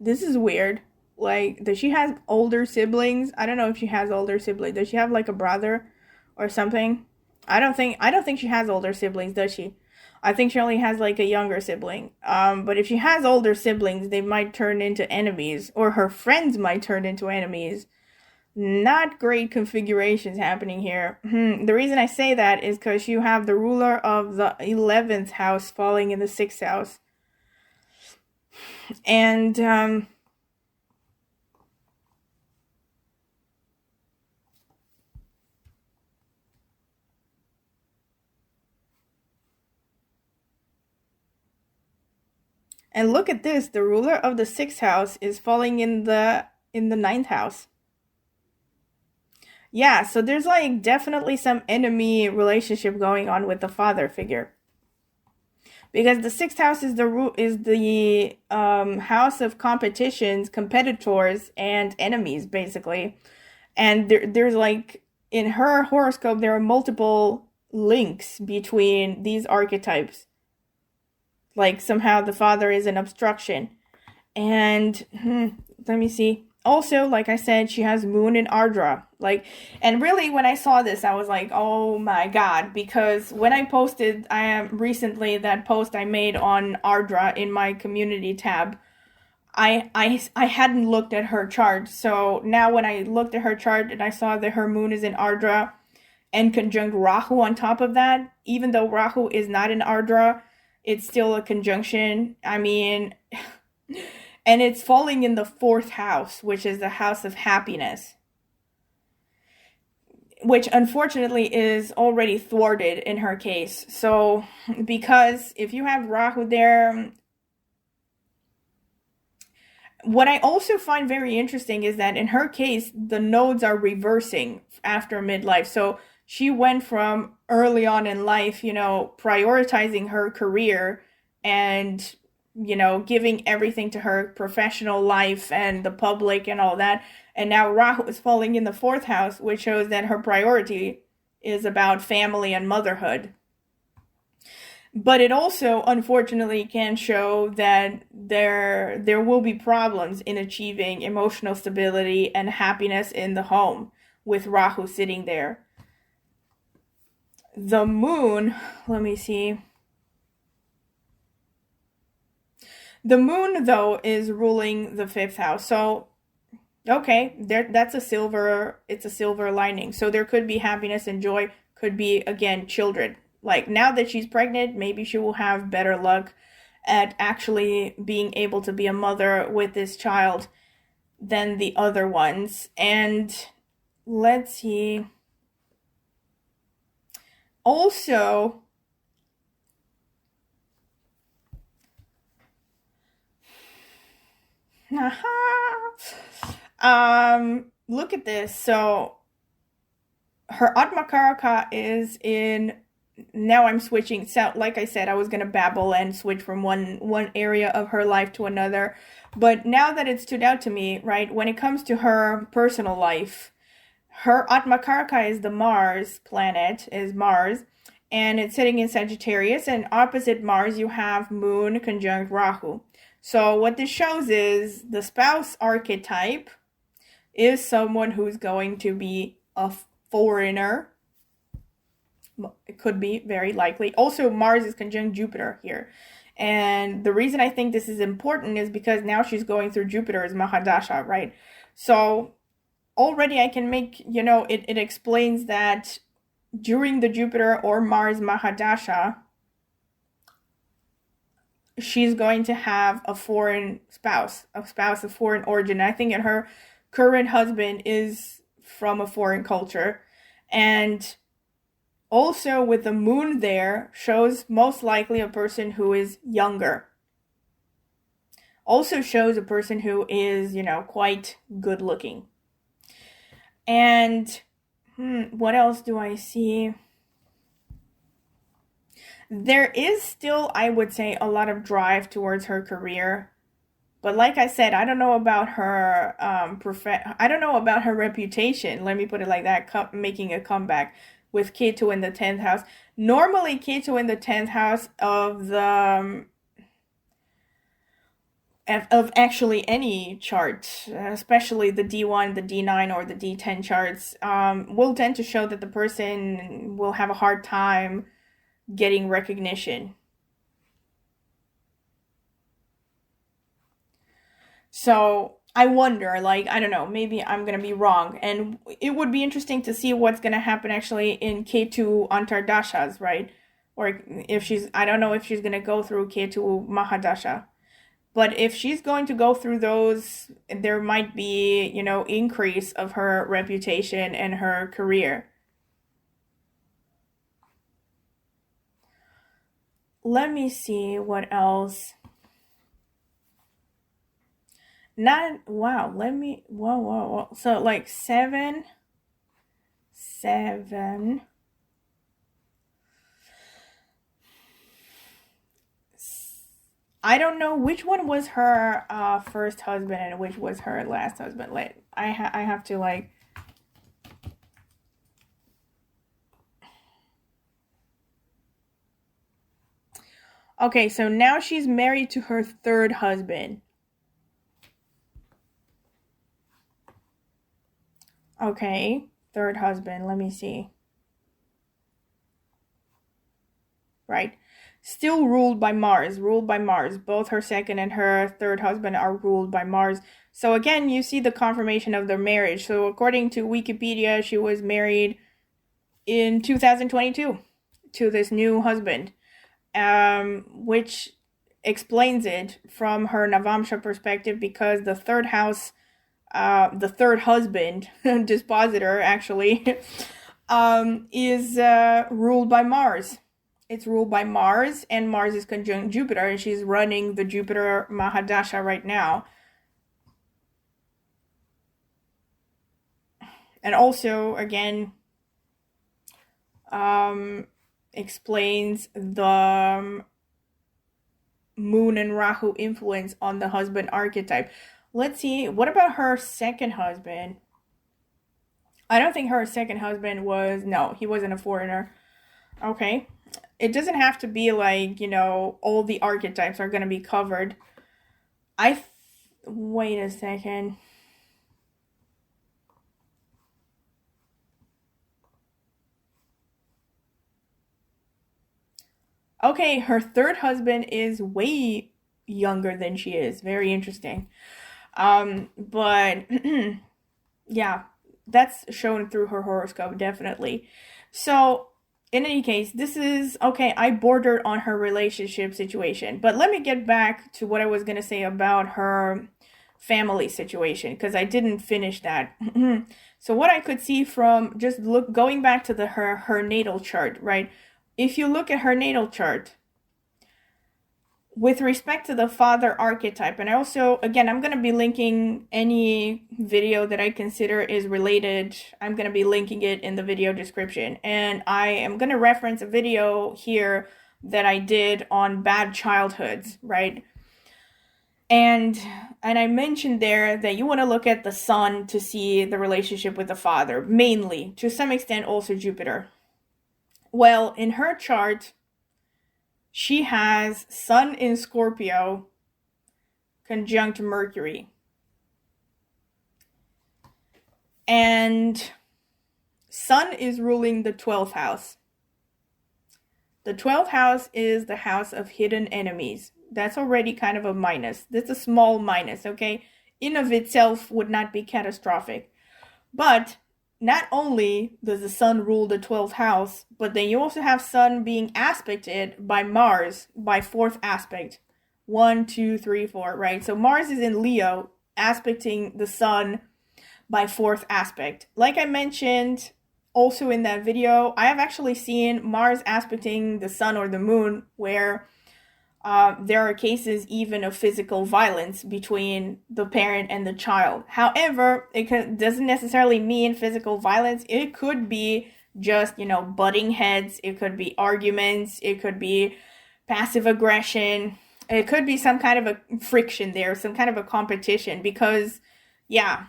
This is weird. Like, does she have older siblings? I don't know if she has older siblings. Does she have, like, a brother or something? I don't think she has older siblings, does she? I think she only has, like, a younger sibling. But if she has older siblings, they might turn into enemies, or her friends might turn into enemies. Not great configurations happening here. The reason I say that is because you have the ruler of the 11th house falling in the 6th house. And look at this, the ruler of the 6th house is falling in the 9th house. Yeah, so there's, like, definitely some enemy relationship going on with the father figure. Because the 6th house is the house of competitions, competitors, and enemies, basically. And there's, like, in her horoscope, there are multiple links between these archetypes. Like, somehow the father is an obstruction. And let me see. Also, like I said, she has Moon in Ardra. Like, and really, when I saw this, I was like, oh my god. Because when I posted recently that post I made on Ardra in my community tab, I hadn't looked at her chart. So now when I looked at her chart and I saw that her Moon is in Ardra and conjunct Rahu on top of that, even though Rahu is not in Ardra, it's still a conjunction. I mean, and it's falling in the 4th house, which is the house of happiness, which unfortunately is already thwarted in her case. So, because if you have Rahu there, what I also find very interesting is that in her case, the nodes are reversing after midlife. So she went from early on in life, prioritizing her career and giving everything to her professional life and the public and all that. And now Rahu is falling in the fourth house, which shows that her priority is about family and motherhood. But it also, unfortunately, can show that there will be problems in achieving emotional stability and happiness in the home with Rahu sitting there. The moon, let me see. The moon, though, is ruling the fifth house. So, okay, it's a silver lining. So there could be happiness and joy, could be, again, children. Like, now that she's pregnant, maybe she will have better luck at actually being able to be a mother with this child than the other ones. And let's see. Also, look at this. So her Atmakaraka is in, now I'm switching. So like I said, I was going to babble and switch from one area of her life to another. But now that it stood out to me, right, when it comes to her personal life, her Atmakaraka is the Mars planet, is Mars, and it's sitting in Sagittarius, and opposite Mars you have Moon conjunct Rahu. So what this shows is the spouse archetype is someone who's going to be a foreigner. It could be, very likely. Also, Mars is conjunct Jupiter here. And the reason I think this is important is because now she's going through Jupiter's Mahadasha, right? So already I can make, it explains that during the Jupiter or Mars Mahadasha, she's going to have a foreign spouse of foreign origin. I think that her current husband is from a foreign culture. And also with the moon there shows most likely a person who is younger. Also shows a person who is, quite good looking. And what else do I see? There is still, I would say, a lot of drive towards her career. But like I said, I don't know about her I don't know about her reputation. Let me put it like that, making a comeback with Ketu in the 10th house. Normally, Ketu in the 10th house of the of actually any chart, especially the D1, the D9, or the D10 charts, will tend to show that the person will have a hard time getting recognition. So I wonder, I don't know, maybe I'm going to be wrong. And it would be interesting to see what's going to happen actually in Ketu Antardashas, right? Or if I don't know if she's going to go through Ketu Mahadasha. But if she's going to go through those, there might be, increase of her reputation and her career. Let me see what else. Whoa. So seven. I don't know which one was her first husband and which was her last husband. I have to Okay, so now she's married to her third husband. Okay, third husband. Let me see. Right. Still ruled by Mars. Both her second and her third husband are ruled by Mars. So again, you see the confirmation of their marriage. So according to Wikipedia, she was married in 2022 to this new husband, which explains it from her Navamsha perspective, because the third house, the third husband, dispositor actually, is ruled by Mars. It's ruled by Mars, and Mars is conjunct Jupiter, and she's running the Jupiter Mahadasha right now. And also, again, explains the Moon and Rahu influence on the husband archetype. Let's see, what about her second husband? I don't think her second husband was, no, he wasn't a foreigner. Okay. It doesn't have to be like, all the archetypes are going to be covered. Wait a second. Okay, her third husband is way younger than she is. Very interesting. But yeah, that's shown through her horoscope, definitely. So, in any case, this is okay. I bordered on her relationship situation, but let me get back to what I was going to say about her family situation because I didn't finish that. So, what I could see from just going back to her natal chart, right? If you look at her natal chart, with respect to the father archetype, and I also, again, I'm going to be linking any video that I consider is related. I'm going to be linking it in the video description. And I am going to reference a video here that I did on bad childhoods, right? And I mentioned there that you want to look at the sun to see the relationship with the father, mainly, to some extent also Jupiter. Well, in her chart, she has Sun in Scorpio conjunct Mercury. And Sun is ruling the 12th house. The 12th house is the house of hidden enemies. That's already kind of a minus. That's a small minus, okay? In of itself would not be catastrophic. But not only does the sun rule the 12th house, but then you also have sun being aspected by Mars by 4th aspect. 1, 2, 3, 4, right? So Mars is in Leo, aspecting the sun by 4th aspect. Like I mentioned also in that video, I have actually seen Mars aspecting the sun or the moon where there are cases even of physical violence between the parent and the child. However, doesn't necessarily mean physical violence. It could be just, butting heads. It could be arguments. It could be passive aggression. It could be some kind of a friction there, some kind of a competition because, yeah.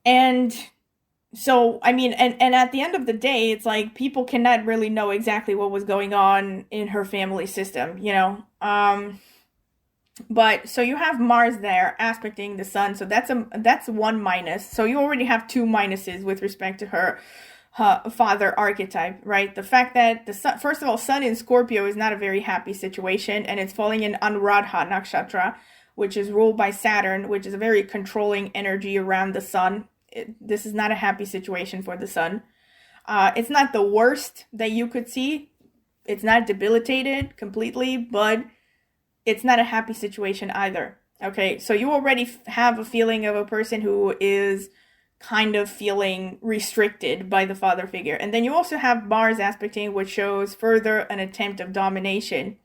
And so, I mean, and at the end of the day, it's like people cannot really know exactly what was going on in her family system, but so you have Mars there aspecting the sun, so that's one minus. So you already have two minuses with respect to her father archetype, right? The fact that the sun, first of all, sun in Scorpio is not a very happy situation, and it's falling in Anuradha nakshatra, which is ruled by Saturn, which is a very controlling energy around the sun. This is not a happy situation for the sun. It's not the worst that you could see. It's not debilitated completely, but it's not a happy situation either. Okay, so you already have a feeling of a person who is kind of feeling restricted by the father figure. And then you also have Mars aspecting, which shows further an attempt of domination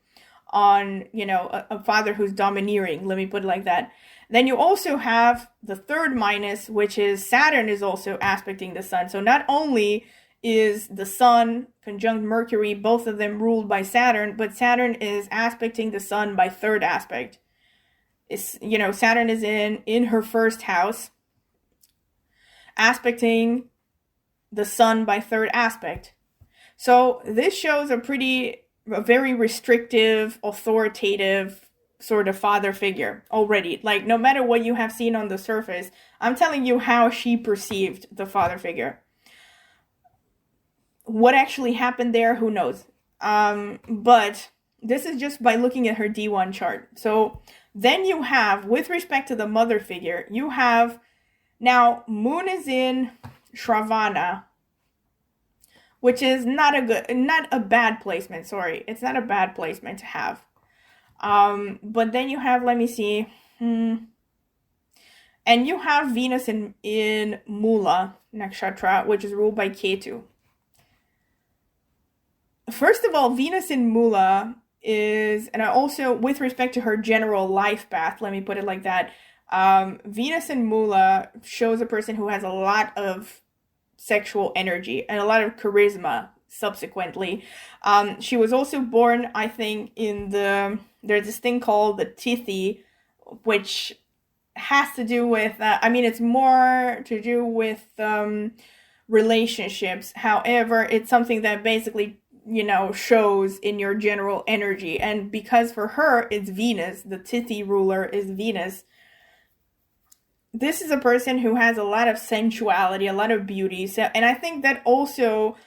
on, a father who's domineering. Let me put it like that. Then you also have the third minus, which is Saturn is also aspecting the sun. So not only is the sun conjunct Mercury, both of them ruled by Saturn, but Saturn is aspecting the sun by third aspect. Saturn is in her first house, aspecting the sun by third aspect. So this shows a very restrictive, authoritative sort of father figure already. Like, no matter what you have seen on the surface, I'm telling you how she perceived the father figure. What actually happened there, who knows? But this is just by looking at her D1 chart. So then you have, with respect to the mother figure, you have, now, moon is in Shravana, which is not a bad placement, sorry. It's not a bad placement to have. But then you have, let me see, and you have Venus in Mula Nakshatra, which is ruled by Ketu. First of all, Venus in Mula is, and also with respect to her general life path, let me put it like that, Venus in Mula shows a person who has a lot of sexual energy and a lot of charisma, subsequently. She was also born, I think, there's this thing called the Tithi, which has to do with, it's more to do with relationships. However, it's something that basically, shows in your general energy. And because for her, it's Venus, the Tithi ruler is Venus. This is a person who has a lot of sensuality, a lot of beauty. So, and I think that also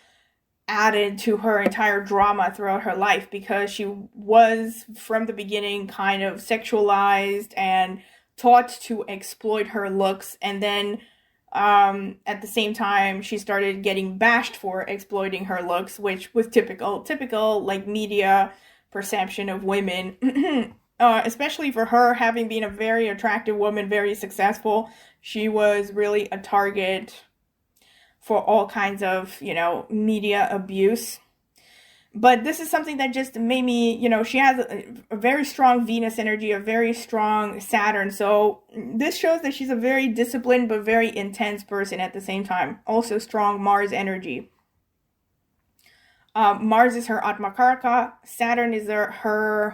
added to her entire drama throughout her life, because she was from the beginning kind of sexualized and taught to exploit her looks, and then at the same time she started getting bashed for exploiting her looks, which was typical like media perception of women. Especially for her, having been a very attractive woman, very successful, she was really a target for all kinds of, media abuse. But this is something that just made me, she has a very strong Venus energy, a very strong Saturn. So this shows that she's a very disciplined but very intense person at the same time. Also strong Mars energy. Mars is her Atmakaraka. Saturn is her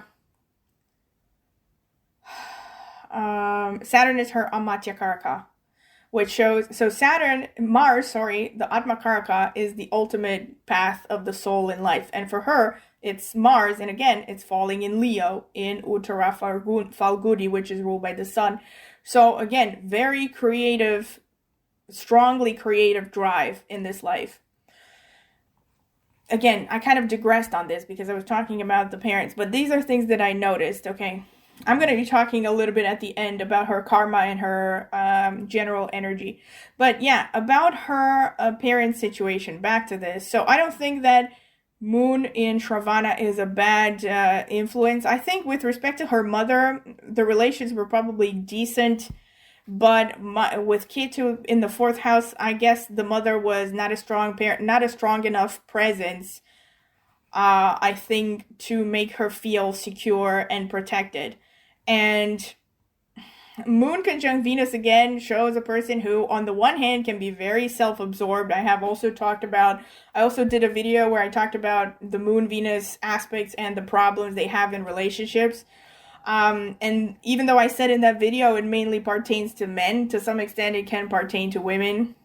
Amatyakaraka, which shows, so the Atmakaraka is the ultimate path of the soul in life. And for her, it's Mars, and again, it's falling in Leo, in Uttara Falguni, which is ruled by the sun. So again, very creative, strongly creative drive in this life. Again, I kind of digressed on this because I was talking about the parents, but these are things that I noticed, okay? I'm going to be talking a little bit at the end about her karma and her general energy. But yeah, about her parent situation, back to this. So I don't think that Moon in Shravana is a bad influence. I think with respect to her mother, the relations were probably decent. But with Ketu in the fourth house, I guess the mother was not a strong parent, not a strong enough presence, I think, to make her feel secure and protected. And Moon conjunct Venus again shows a person who, on the one hand, can be very self-absorbed. I also did a video where I talked about the Moon-Venus aspects and the problems they have in relationships. And even though I said in that video it mainly pertains to men, to some extent it can pertain to women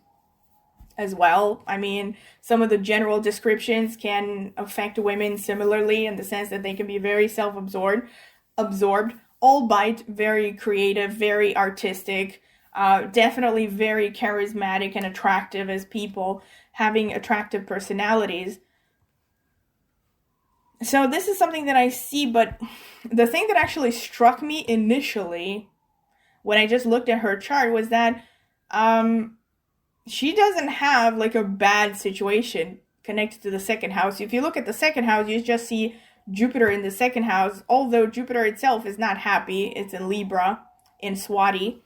as well. I mean, some of the general descriptions can affect women similarly, in the sense that they can be very self-absorbed, albeit very creative, very artistic, definitely very charismatic and attractive as people, having attractive personalities. So this is something that I see, but the thing that actually struck me initially when I just looked at her chart was that she doesn't have like a bad situation connected to the second house. If you look at the second house, you just see Jupiter in the second house, although Jupiter itself is not happy. It's in Libra, in Swati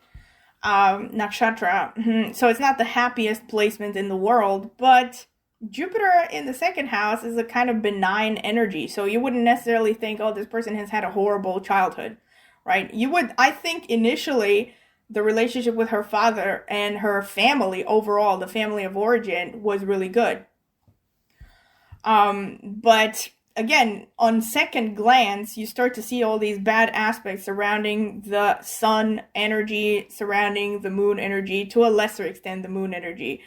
nakshatra. So it's not the happiest placement in the world, but Jupiter in the second house is a kind of benign energy. So you wouldn't necessarily think, oh, this person has had a horrible childhood, right? I think initially the relationship with her father and her family overall, the family of origin, was really good. But again, on second glance, you start to see all these bad aspects surrounding the sun energy, surrounding the moon energy, to a lesser extent, the moon energy.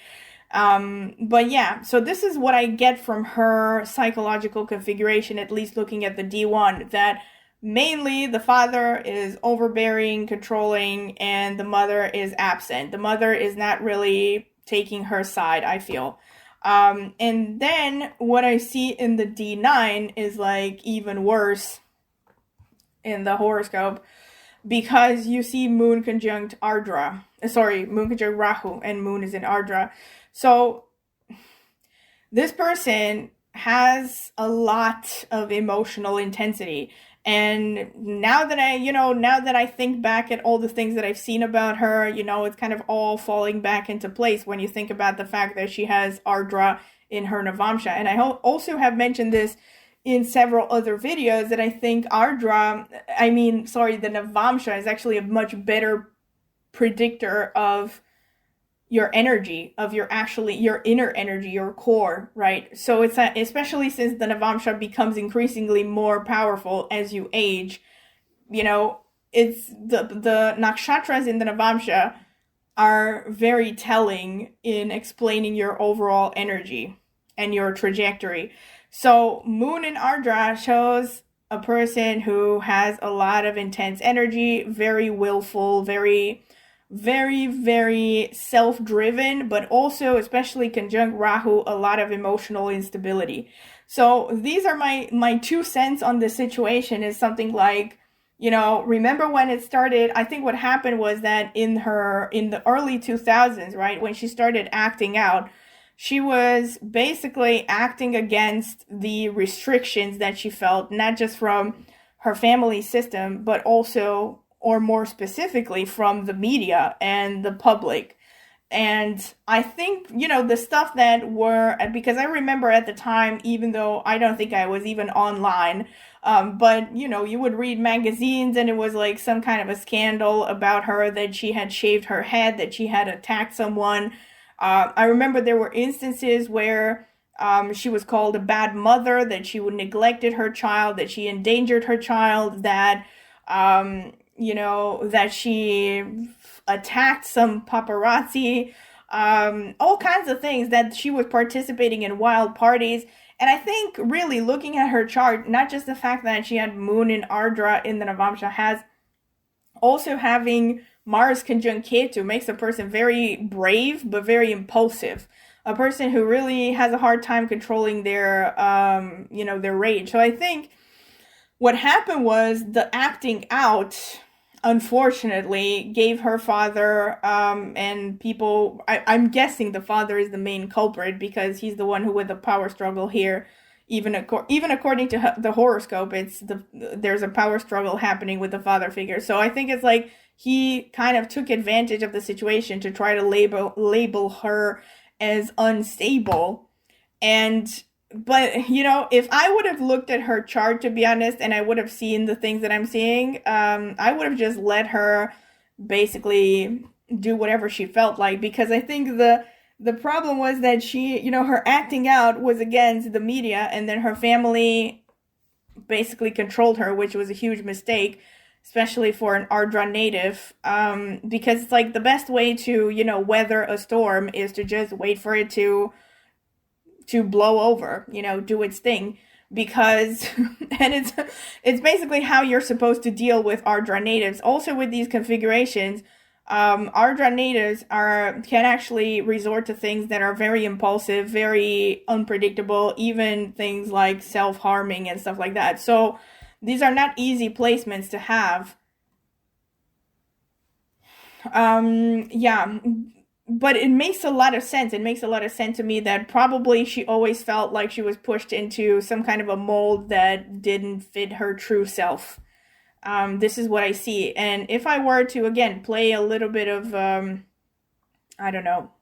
But yeah, so this is what I get from her psychological configuration, at least looking at the D1, that mainly the father is overbearing, controlling, and the mother is absent. The mother is not really taking her side, I feel. And then what I see in the D9 is like even worse in the horoscope, because you see Moon conjunct Ardra. Moon conjunct Rahu, and Moon is in Ardra. So this person has a lot of emotional intensity. And now that I think back at all the things that I've seen about her, it's kind of all falling back into place when you think about the fact that she has Ardra in her Navamsha. And I also have mentioned this in several other videos, that I think the Navamsha is actually a much better predictor of your energy, of your inner energy, your core, right? So it's especially since the Navamsha becomes increasingly more powerful as you age, you know, it's the nakshatras in the Navamsha are very telling in explaining your overall energy and your trajectory. So Moon in Ardra shows a person who has a lot of intense energy, very willful, very, very, very self-driven, but also, especially conjunct Rahu, a lot of emotional instability. So these are my 2 cents on this situation. Is something like, remember when it started? I think what happened was that in the early 2000s, right, when she started acting out, she was basically acting against the restrictions that she felt, not just from her family system, but also, or more specifically, from the media and the public. And I think, the stuff that were, because I remember at the time, even though I don't think I was even online, but, you would read magazines and it was like some kind of a scandal about her, that she had shaved her head, that she had attacked someone. I remember there were instances where she was called a bad mother, that she would neglected her child, that she endangered her child, that, that she attacked some paparazzi, all kinds of things, that she was participating in wild parties. And I think really looking at her chart, not just the fact that she had Moon in Ardra in the Navamsha, has also having Mars conjunct Ketu makes a person very brave, but very impulsive. A person who really has a hard time controlling their, their rage. So I think what happened was the acting out, unfortunately, gave her father and people, I'm guessing the father is the main culprit, because he's the one who, with the power struggle here, even according to the horoscope, there's a power struggle happening with the father figure. So I think it's like he kind of took advantage of the situation to try to label her as unstable. But if I would have looked at her chart, to be honest, and I would have seen the things that I'm seeing, I would have just let her basically do whatever she felt like, because I think the problem was that she, her acting out was against the media, and then her family basically controlled her, which was a huge mistake, especially for an Ardra native, because it's like the best way to, weather a storm is to just wait for it to blow over, do its thing, because, and it's basically how you're supposed to deal with Ardra natives. Also with these configurations, Ardra natives can actually resort to things that are very impulsive, very unpredictable, even things like self-harming and stuff like that. So these are not easy placements to have. But it makes a lot of sense. It makes a lot of sense to me that probably she always felt like she was pushed into some kind of a mold that didn't fit her true self. This is what I see. And if I were to, again, play a little bit of, I don't know,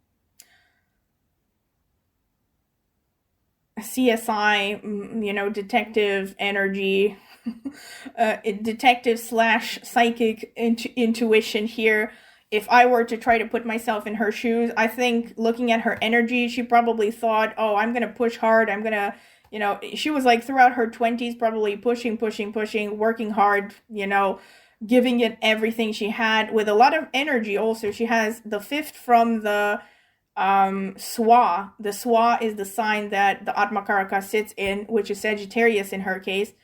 CSI, detective energy, detective / psychic intuition here, if I were to try to put myself in her shoes, I think looking at her energy, she probably thought, oh, I'm going to push hard. I'm going to, she was like throughout her 20s, probably pushing, working hard, giving it everything she had with a lot of energy. Also, she has the 5th from the Swa. The Swa is the sign that the Atmakaraka sits in, which is Sagittarius in her case.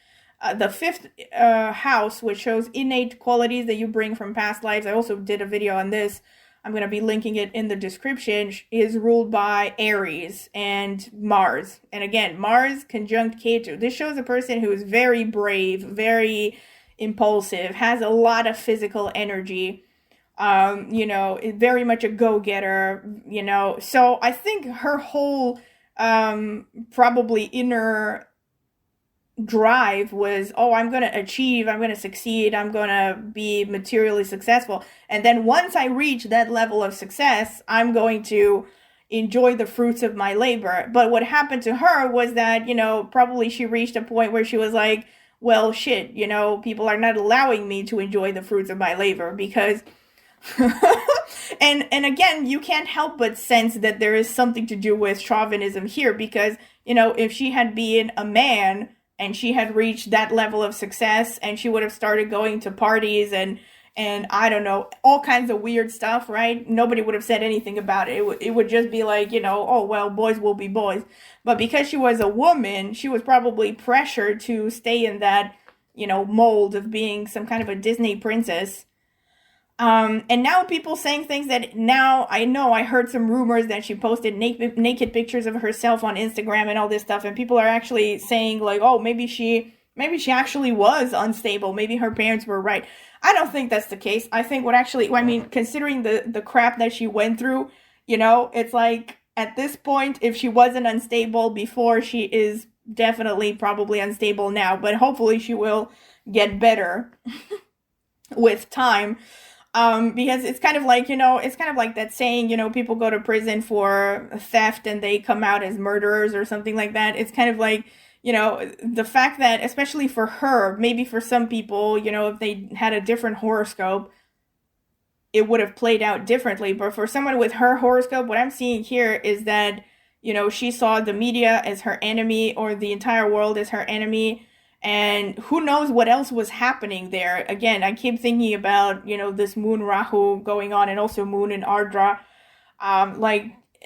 The 5th house, which shows innate qualities that you bring from past lives. I also did a video on this. I'm going to be linking it in the description. Is ruled by Aries and Mars. And again, Mars conjunct Ketu. This shows a person who is very brave, very impulsive, has a lot of physical energy, very much a go-getter, So I think her whole probably inner drive was, oh, I'm going to achieve, I'm going to succeed, I'm going to be materially successful. And then once I reach that level of success, I'm going to enjoy the fruits of my labor. But what happened to her was that, probably she reached a point where she was like, well, shit, people are not allowing me to enjoy the fruits of my labor, because And again, you can't help but sense that there is something to do with chauvinism here, because, if she had been a man and she had reached that level of success, and she would have started going to parties and I don't know, all kinds of weird stuff, right? Nobody would have said anything about it. It would just be like, oh, well, boys will be boys. But because she was a woman, she was probably pressured to stay in that, mold of being some kind of a Disney princess. And now people saying things that now I know. I heard some rumors that she posted naked pictures of herself on Instagram and all this stuff, and people are actually saying like, oh, maybe she actually was unstable. Maybe her parents were right. I don't think that's the case. I think considering the crap that she went through, it's like at this point, if she wasn't unstable before, she is definitely probably unstable now. But hopefully she will get better with time. Because it's kind of like, that saying, people go to prison for theft and they come out as murderers or something like that. It's kind of like, the fact that, especially for her, maybe for some people, if they had a different horoscope, it would have played out differently. But for someone with her horoscope, what I'm seeing here is that, she saw the media as her enemy, or the entire world as her enemy. And who knows what else was happening there. Again, I keep thinking about, this Moon Rahu going on, and also Moon and Ardra.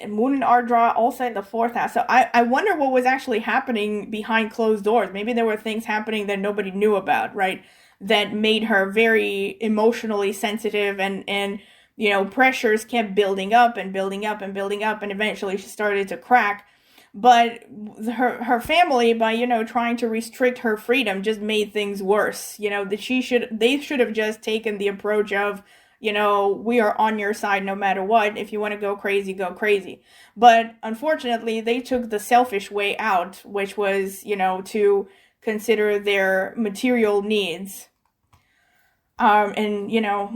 Moon and Ardra also in the fourth house. So I wonder what was actually happening behind closed doors. Maybe there were things happening that nobody knew about, right? That made her very emotionally sensitive, and pressures kept building up and building up and building up, and eventually she started to crack. But her family, by trying to restrict her freedom, just made things worse. That they should have just taken the approach of, we are on your side no matter what. If you want to go crazy, go crazy. But unfortunately, they took the selfish way out, which was, to consider their material needs. And,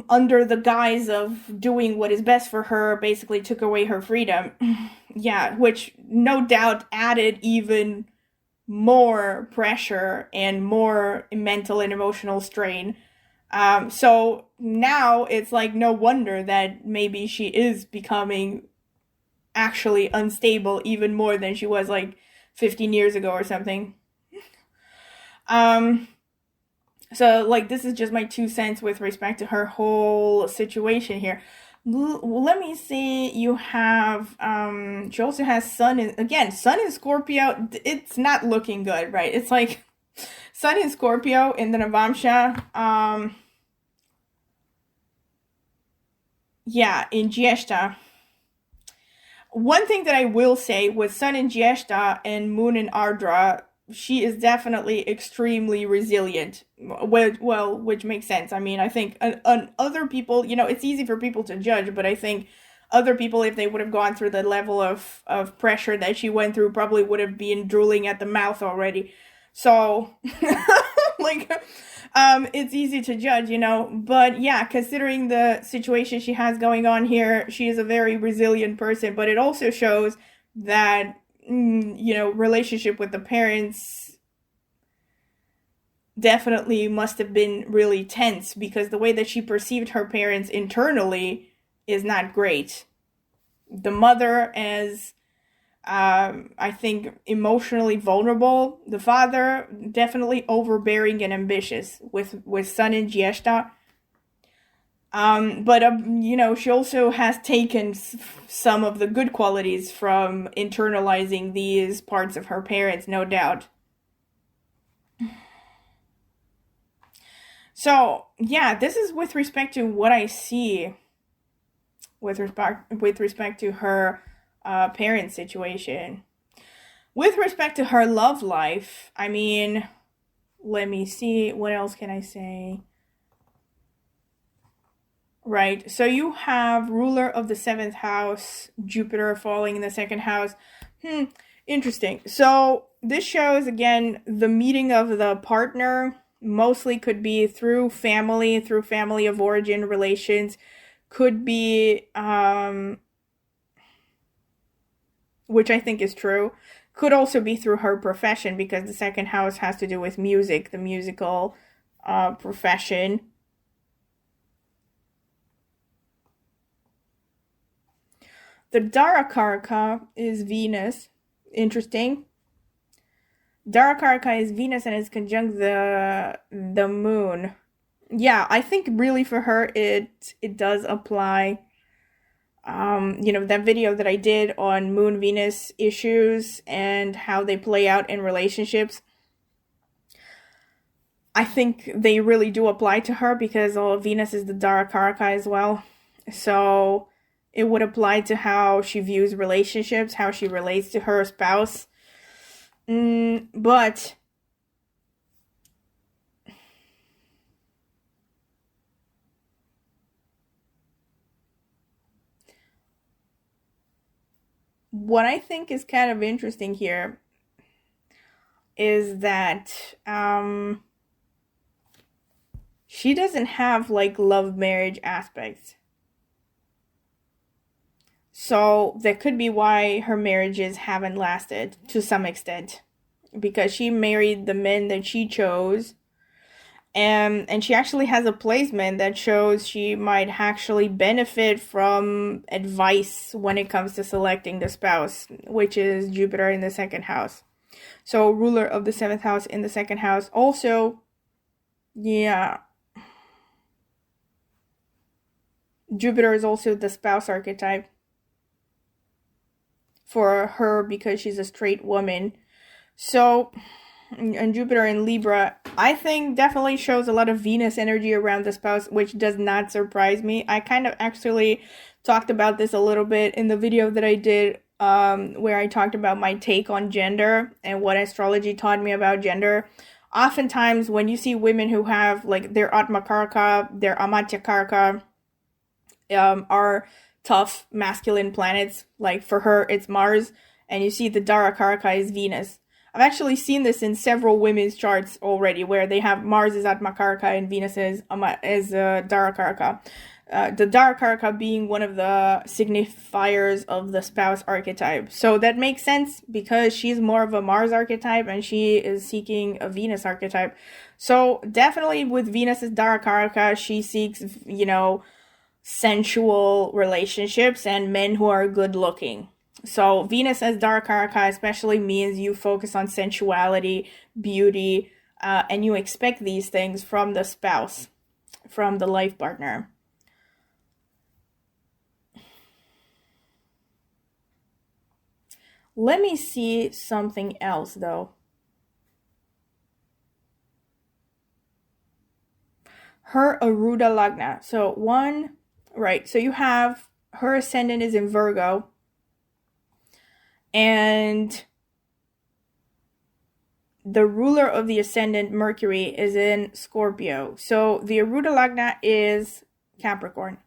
under the guise of doing what is best for her, basically took away her freedom. Yeah, which no doubt added even more pressure and more mental and emotional strain. So now it's like no wonder that maybe she is becoming actually unstable even more than she was like 15 years ago or something. So, like, this is just my 2 cents with respect to her whole situation here. Let me see. You have, she also has Sun in Scorpio. It's not looking good, right? It's like Sun in Scorpio in the Navamsha. In Jyeshta. One thing that I will say with Sun in Jyeshta and Moon in Ardra, she is definitely extremely resilient. Well, which makes sense. I mean, I think other people, it's easy for people to judge, but I think other people, if they would have gone through the level of pressure that she went through, probably would have been drooling at the mouth already. So, like, it's easy to judge, but yeah, considering the situation she has going on here, she is a very resilient person. But it also shows that, relationship with the parents definitely must have been really tense, because the way that she perceived her parents internally is not great. The mother as, I think, emotionally vulnerable. The father definitely overbearing and ambitious with Sun in Jyeshta. But she also has taken some of the good qualities from internalizing these parts of her parents, no doubt. So, yeah, this is with respect to what I see with respect to her parent situation. With respect to her love life, I mean, let me see, what else can I say? Right, so you have ruler of the 7th house, Jupiter falling in the 2nd house. Interesting. So this shows, again, the meeting of the partner mostly could be through family of origin relations. Could be, which I think is true. Could also be through her profession, because the 2nd house has to do with music, the musical profession. The Darakaraka is Venus. Interesting. Darakaraka is Venus and it's conjunct the moon. Yeah, I think really for her it does apply. That video that I did on Moon Venus issues and how they play out in relationships, I think they really do apply to her because Venus is the Darakaraka as well. So it would apply to how she views relationships, how she relates to her spouse. But what I think is kind of interesting here is that she doesn't have like love marriage aspects. So that could be why her marriages haven't lasted to some extent. Because she married the men that she chose. And she actually has a placement that shows she might actually benefit from advice when it comes to selecting the spouse, which is Jupiter in the second house. So ruler of the seventh house in the second house. Also, yeah, Jupiter is also the spouse archetype for her because she's a straight woman. So, and Jupiter in Libra, I think definitely shows a lot of Venus energy around the spouse, which does not surprise me. I kind of actually talked about this a little bit in the video that I did where I talked about my take on gender and what astrology taught me about gender. Oftentimes, when you see women who have like their Atmakaraka, their Amatyakaraka, are tough masculine planets, like for her it's Mars, and you see the Darakaraka is Venus. I've actually seen this in several women's charts already, where they have Mars is Atmakaraka and Venus is Darakaraka. The Darakaraka being one of the signifiers of the spouse archetype. So that makes sense because she's more of a Mars archetype and she is seeking a Venus archetype. So definitely with Venus as Darakaraka, she seeks, sensual relationships and men who are good looking. So Venus as Darakaraka especially means you focus on sensuality, beauty, and you expect these things from the spouse, from the life partner. Let me see something else though. Her Arudha Lagna. So so you have her ascendant is in Virgo. And the ruler of the ascendant, Mercury, is in Scorpio. So the Arudha Lagna is Capricorn.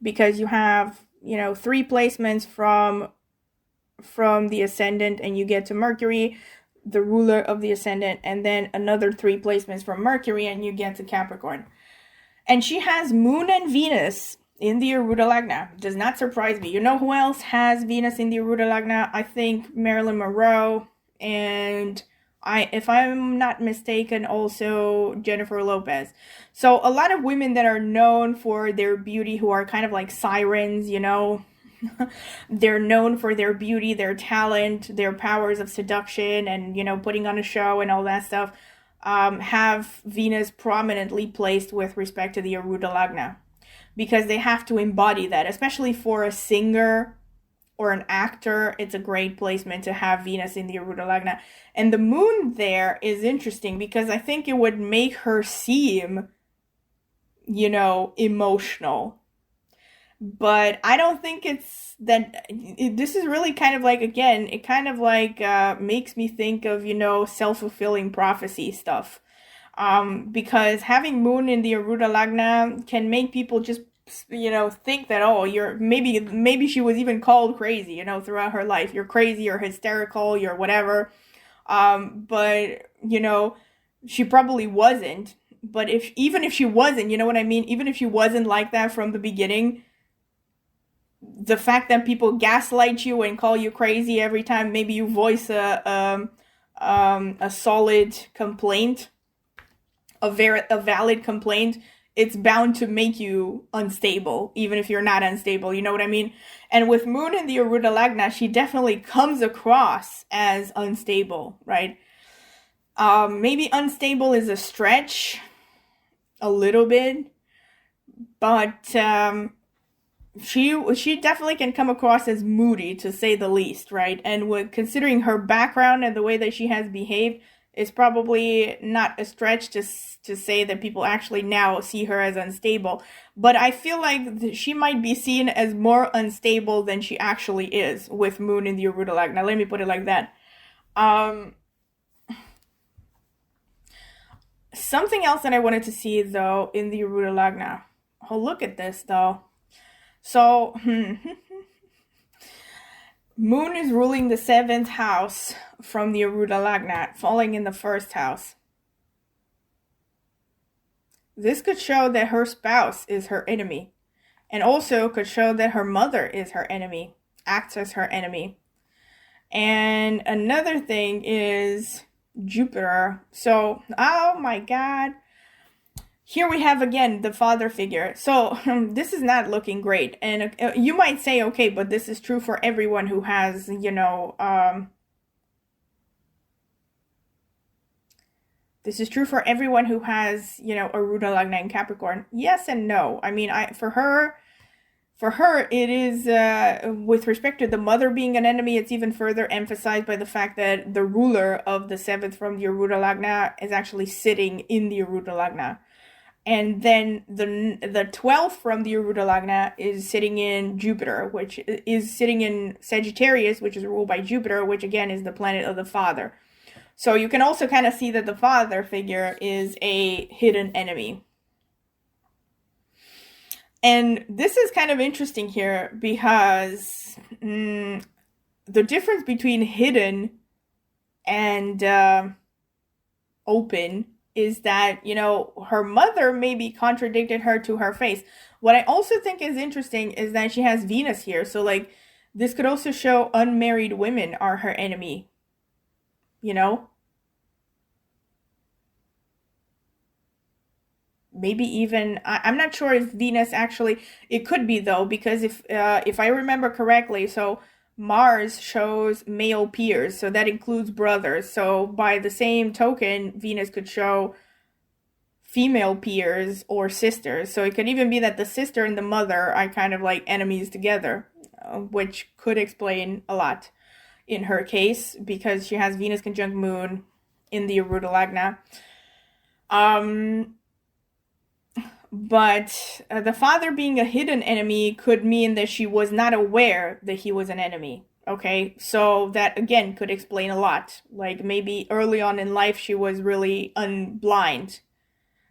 Because you have, 3 placements from the ascendant and you get to Mercury, the ruler of the ascendant, and then another 3 placements from Mercury and you get to Capricorn. And she has Moon and Venus in the Arudha Lagna. Does not surprise me. You know who else has Venus in the Arudha Lagna? I think Marilyn Monroe, and if I'm not mistaken, also Jennifer Lopez. So a lot of women that are known for their beauty, who are kind of like sirens, they're known for their beauty, their talent, their powers of seduction, and putting on a show and all that stuff, have Venus prominently placed with respect to the Arudha Lagna. Because they have to embody that, especially for a singer or an actor. It's a great placement to have Venus in the Arudha Lagna. And the moon there is interesting because I think it would make her seem, emotional. But I don't think it's that. This is really kind of like, again, it kind of like makes me think of, self-fulfilling prophecy stuff. Because having moon in the Arudha Lagna can make people just, think that, you're maybe she was even called crazy, throughout her life. You're crazy, you're hysterical, you're whatever. But, she probably wasn't. But even if she wasn't, you know what I mean? Even if she wasn't like that from the beginning, the fact that people gaslight you and call you crazy every time maybe you voice a solid complaint, a valid complaint, it's bound to make you unstable, even if you're not unstable. You know what I mean? And with Moon in the Arudha Lagna, she definitely comes across as unstable, right? Maybe unstable is a stretch, a little bit, but she definitely can come across as moody, to say the least, right? And with considering her background and the way that she has behaved, it's probably not a stretch to say that people actually now see her as unstable. But I feel like she might be seen as more unstable than she actually is with Moon in the Arudha Lagna. Let me put it like that. Something else that I wanted to see, though, in the Arudha Lagna. Oh, look at this, though. So, Moon is ruling the 7th house from the Arudha Lagna, falling in the 1st house. This could show that her spouse is her enemy, and also could show that her mother is her enemy, acts as her enemy. And another thing is Jupiter. So, oh my God. Here we have again the father figure. So this is not looking great. And you might say, okay, but this is true for everyone who has, this is true for everyone who has, Arudha Lagna in Capricorn. Yes and no. I mean, for her, it is, with respect to the mother being an enemy, it's even further emphasized by the fact that the ruler of the 7th from the Arudha Lagna is actually sitting in the Arudha Lagna. And then the 12th from the Arudha Lagna is sitting in Jupiter, which is sitting in Sagittarius, which is ruled by Jupiter, which again is the planet of the father. So you can also kind of see that the father figure is a hidden enemy. And this is kind of interesting here because the difference between hidden and open is that, her mother maybe contradicted her to her face. What I also think is interesting is that she has Venus here. So, this could also show unmarried women are her enemy. Maybe even, I'm not sure if Venus actually, it could be though, because if I remember correctly, so Mars shows male peers, so that includes brothers. So by the same token, Venus could show female peers or sisters. So it could even be that the sister and the mother are kind of like enemies together, which could explain a lot in her case, because she has Venus conjunct Moon in the Arudha Lagna. But the father being a hidden enemy could mean that she was not aware that he was an enemy. Okay, so that again could explain a lot. Like maybe early on in life she was really blind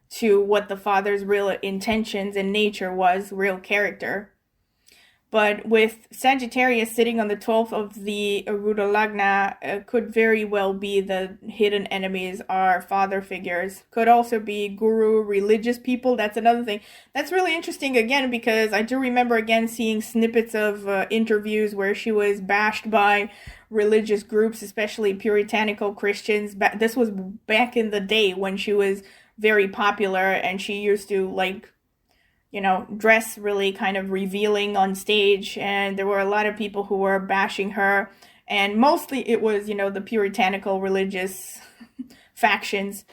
to what the father's real intentions and nature was, real character. But with Sagittarius sitting on the 12th of the Arudha Lagna, could very well be the hidden enemies are father figures. Could also be guru, religious people. That's another thing. That's really interesting again, because I do remember again seeing snippets of interviews where she was bashed by religious groups, especially puritanical Christians. This was back in the day when she was very popular, and she used to dress really kind of revealing on stage, and there were a lot of people who were bashing her, and mostly it was, the puritanical religious factions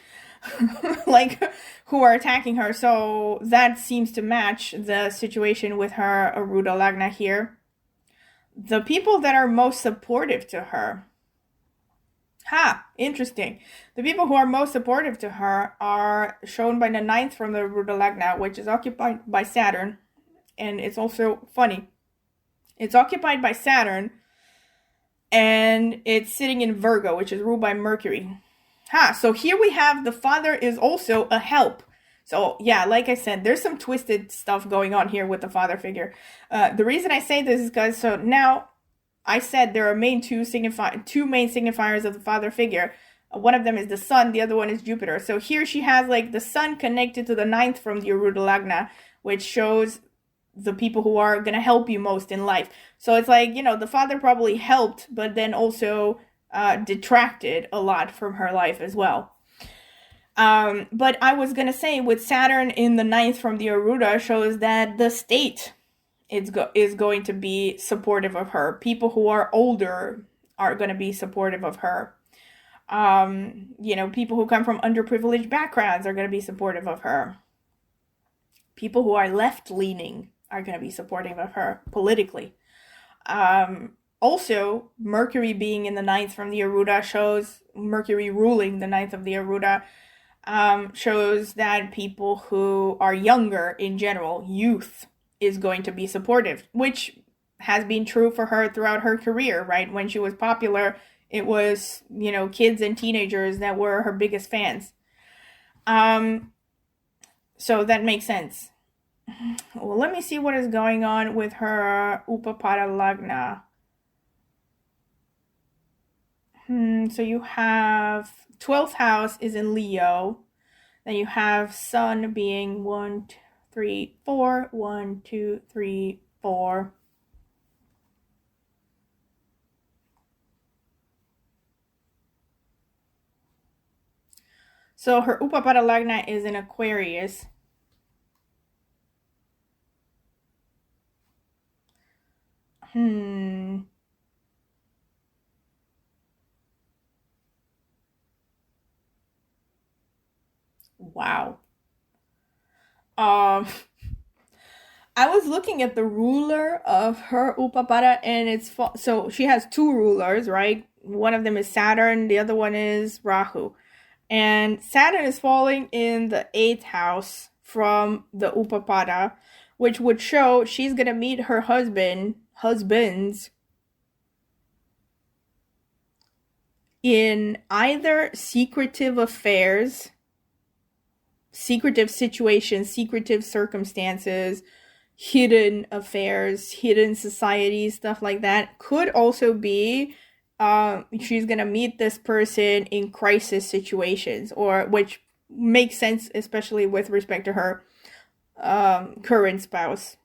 who are attacking her. So that seems to match the situation with her Arudha Lagna here. The people that are most supportive to her. Interesting. The people who are most supportive to her are shown by the 9th from the Arudha Lagna, which is occupied by Saturn. And it's also funny. It's occupied by Saturn, and it's sitting in Virgo, which is ruled by Mercury. So here we have the father is also a help. So yeah, like I said, there's some twisted stuff going on here with the father figure. The reason I say this is because, so now I said there are two main signifiers of the father figure. One of them is the sun, the other one is Jupiter. So here she has the sun connected to the 9th from the Arudha Lagna, which shows the people who are going to help you most in life. So it's the father probably helped, but then also detracted a lot from her life as well. But I was gonna say, with Saturn in the ninth from the Arudha shows that the state is going to be supportive of her. People who are older are going to be supportive of her. People who come from underprivileged backgrounds are going to be supportive of her. People who are left leaning are going to be supportive of her politically. Also, Mercury being in the ninth from the Arudha shows, Mercury ruling the ninth of the Arudha, shows that people who are younger in general, youth, is going to be supportive, which has been true for her throughout her career, right? When she was popular, it was, kids and teenagers that were her biggest fans. So that makes sense. Well, let me see what is going on with her Upapada Lagna. So you have 12th house is in Leo. Then you have Sun being 1, 2, 3, 4. 1, 2, 3, 4. So her Upapada Lagna is in Aquarius. Wow. I was looking at the ruler of her Upapada, and so she has two rulers, right? One of them is Saturn, the other one is Rahu. And Saturn is falling in the 8th house from the Upapada, which would show she's going to meet her husbands in either secretive affairs, secretive situations, secretive circumstances, hidden affairs, hidden societies, stuff like that. Could also be she's gonna meet this person in crisis situations, or which makes sense, especially with respect to her current spouse.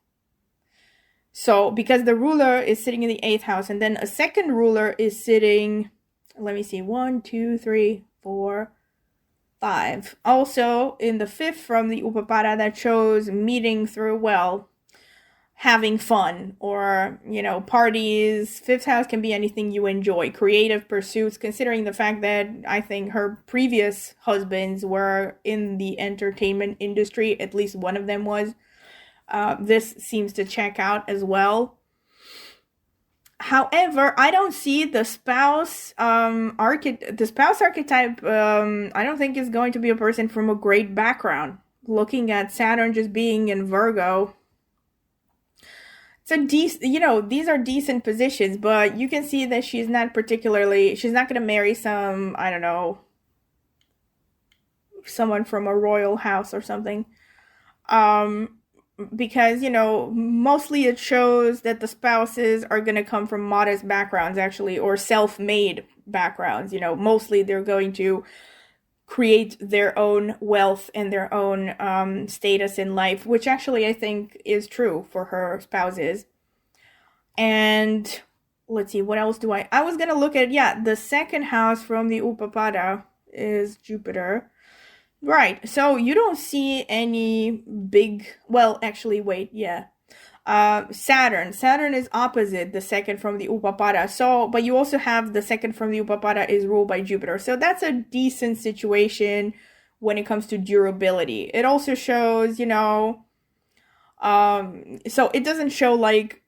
So because the ruler is sitting in the 8th house, and then a second ruler is sitting, let me see, 1, 2, 3, 4, 5. Also in the 5th from the Upapada, that shows meeting through, having fun, or, parties. 5th house can be anything you enjoy, creative pursuits, considering the fact that I think her previous husbands were in the entertainment industry, at least one of them was. This seems to check out as well. However, I don't see the spouse archetype. I don't think is going to be a person from a great background. Looking at Saturn just being in Virgo, these are decent positions, but you can see that she's not going to marry some, I don't know, someone from a royal house or something. Because, mostly it shows that the spouses are going to come from modest backgrounds, actually, or self-made backgrounds. Mostly they're going to create their own wealth and their own status in life, which actually I think is true for her spouses. And let's see, what else I was going to look at, the second house from the Upapada is Jupiter. Right, so you don't see any big, Saturn is opposite the second from the Upapada. But you also have the second from the Upapada is ruled by Jupiter. So that's a decent situation when it comes to durability. It also shows, so it doesn't show like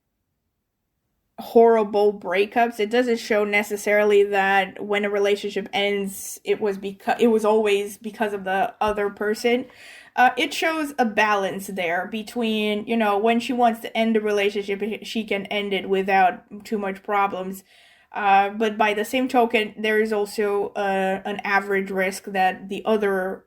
horrible breakups. It doesn't show necessarily that when a relationship ends, it was always because of the other person. It shows a balance there between, when she wants to end a relationship, she can end it without too much problems. But by the same token, there is also an average risk that the other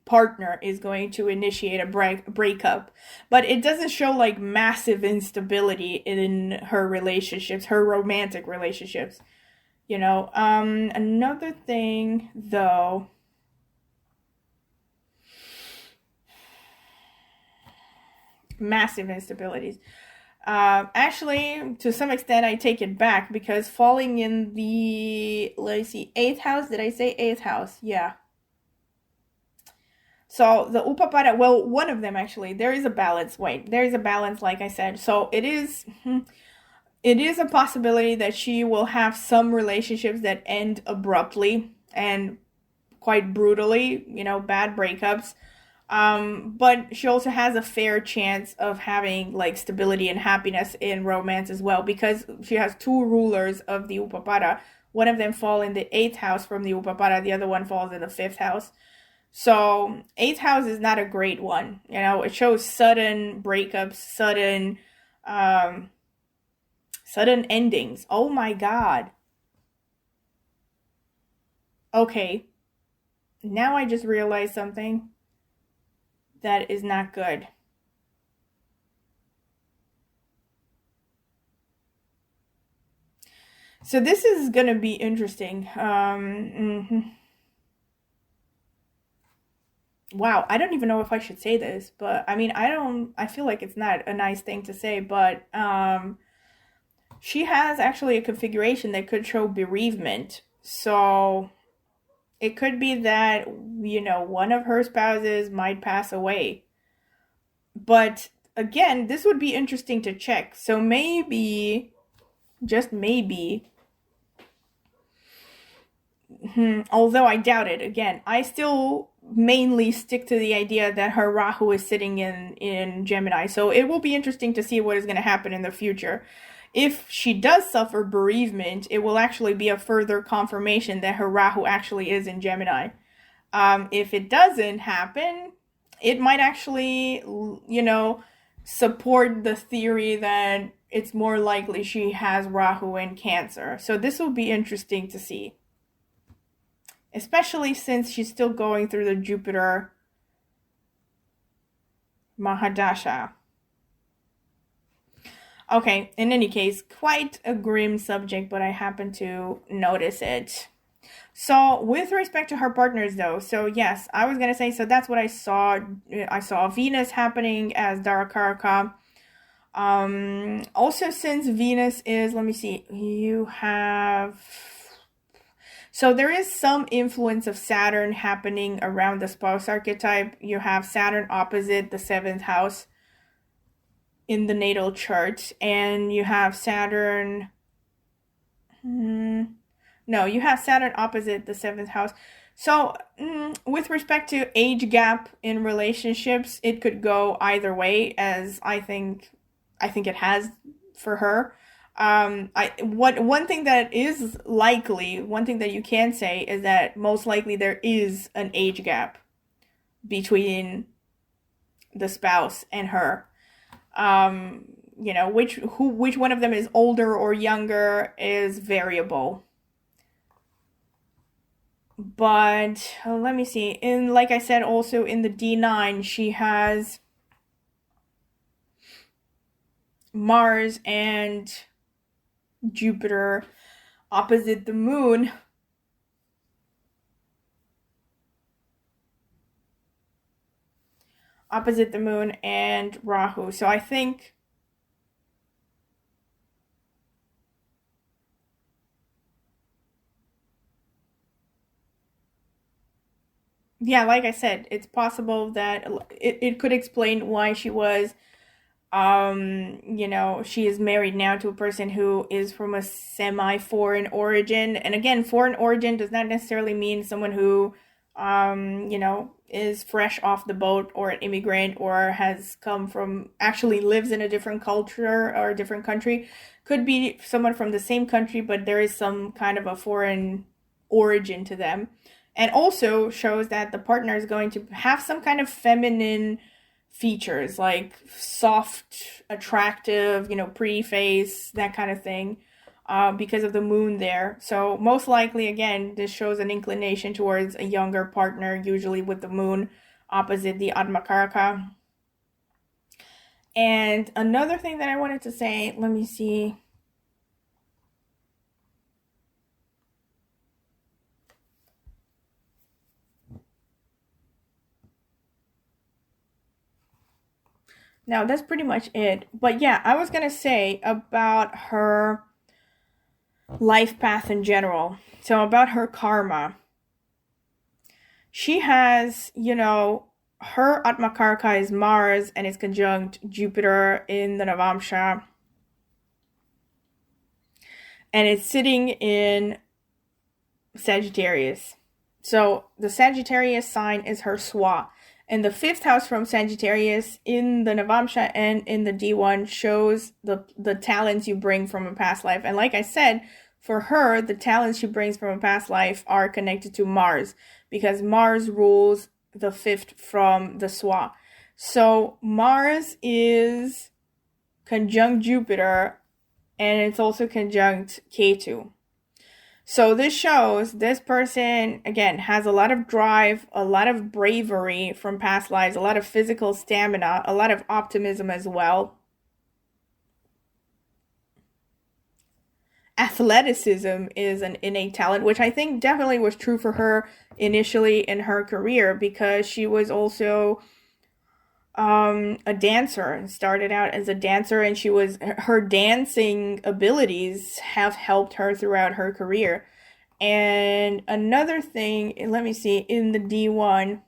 partner is going to initiate a breakup. But it doesn't show like massive instability in her relationships, her romantic relationships. Another thing though, massive instabilities. Actually, to some extent, I take it back, because falling in the, 8th house, did I say 8th house? Yeah. So the Upapada, well, one of them actually, there is a balance. Wait, there is a balance, like I said. So it is a possibility that she will have some relationships that end abruptly and quite brutally, bad breakups. But she also has a fair chance of having like stability and happiness in romance as well, because she has two rulers of the Upapada. One of them fall in the eighth house from the Upapada, the other one falls in the fifth house. So eighth house is not a great one. It shows sudden breakups, um, sudden endings. Oh my God. Okay, now I just realized something that is not good. So this is gonna be interesting. Wow, I don't even know if I should say this, but I mean, I feel like it's not a nice thing to say, but she has actually a configuration that could show bereavement. So it could be that, one of her spouses might pass away. But again, this would be interesting to check. So maybe, just maybe, although I doubt it, again, I still mainly stick to the idea that her Rahu is sitting in Gemini. So it will be interesting to see what is going to happen in the future. If she does suffer bereavement, it will actually be a further confirmation that her Rahu actually is in Gemini. If it doesn't happen, it might actually, support the theory that it's more likely she has Rahu in Cancer. So this will be interesting to see, especially since she's still going through the Jupiter Mahadasha. Okay, in any case, quite a grim subject, but I happen to notice it. So, with respect to her partners, though, so yes, I was gonna say, so that's what I saw. I saw Venus happening as Darakaraka. Also, since Venus is, let me see, you have. So there is some influence of Saturn happening around the spouse archetype. You have Saturn opposite the seventh house in the natal chart, and you have Saturn. No, you have Saturn opposite the seventh house. So, with respect to age gap in relationships, it could go either way, as I think it has for her. One thing that is likely, one thing that you can say is that most likely there is an age gap between the spouse and her. Which one of them is older or younger is variable. But let me see. Like I said, also in the D9, she has Mars and Jupiter opposite the moon. Opposite the moon and Rahu. So I think yeah, like I said, it's possible that it could explain why she was she is married now to a person who is from a semi-foreign origin. And again, foreign origin does not necessarily mean someone who, is fresh off the boat or an immigrant or has come from, actually lives in a different culture or a different country. Could be someone from the same country, but there is some kind of a foreign origin to them. And also shows that the partner is going to have some kind of feminine features, like soft, attractive, pretty face, that kind of thing, because of the moon there. So most likely, again, this shows an inclination towards a younger partner, usually with the moon opposite the Admakaraka. And another thing that I wanted to say, let me see. Now, that's pretty much it. But yeah, I was going to say about her life path in general. So about her karma. She has, her Atmakarka is Mars and it's conjunct Jupiter in the Navamsha. And it's sitting in Sagittarius. So the Sagittarius sign is her Swa. And the 5th house from Sagittarius in the Navamsha and in the D1 shows the talents you bring from a past life. And like I said, for her, the talents she brings from a past life are connected to Mars, because Mars rules the 5th from the Swa. So Mars is conjunct Jupiter, and it's also conjunct Ketu. So this shows this person, again, has a lot of drive, a lot of bravery from past lives, a lot of physical stamina, a lot of optimism as well. Athleticism is an innate talent, which I think definitely was true for her initially in her career, because she was also a dancer and started out as a dancer, and her dancing abilities have helped her throughout her career. And another thing, let me see, in the D1,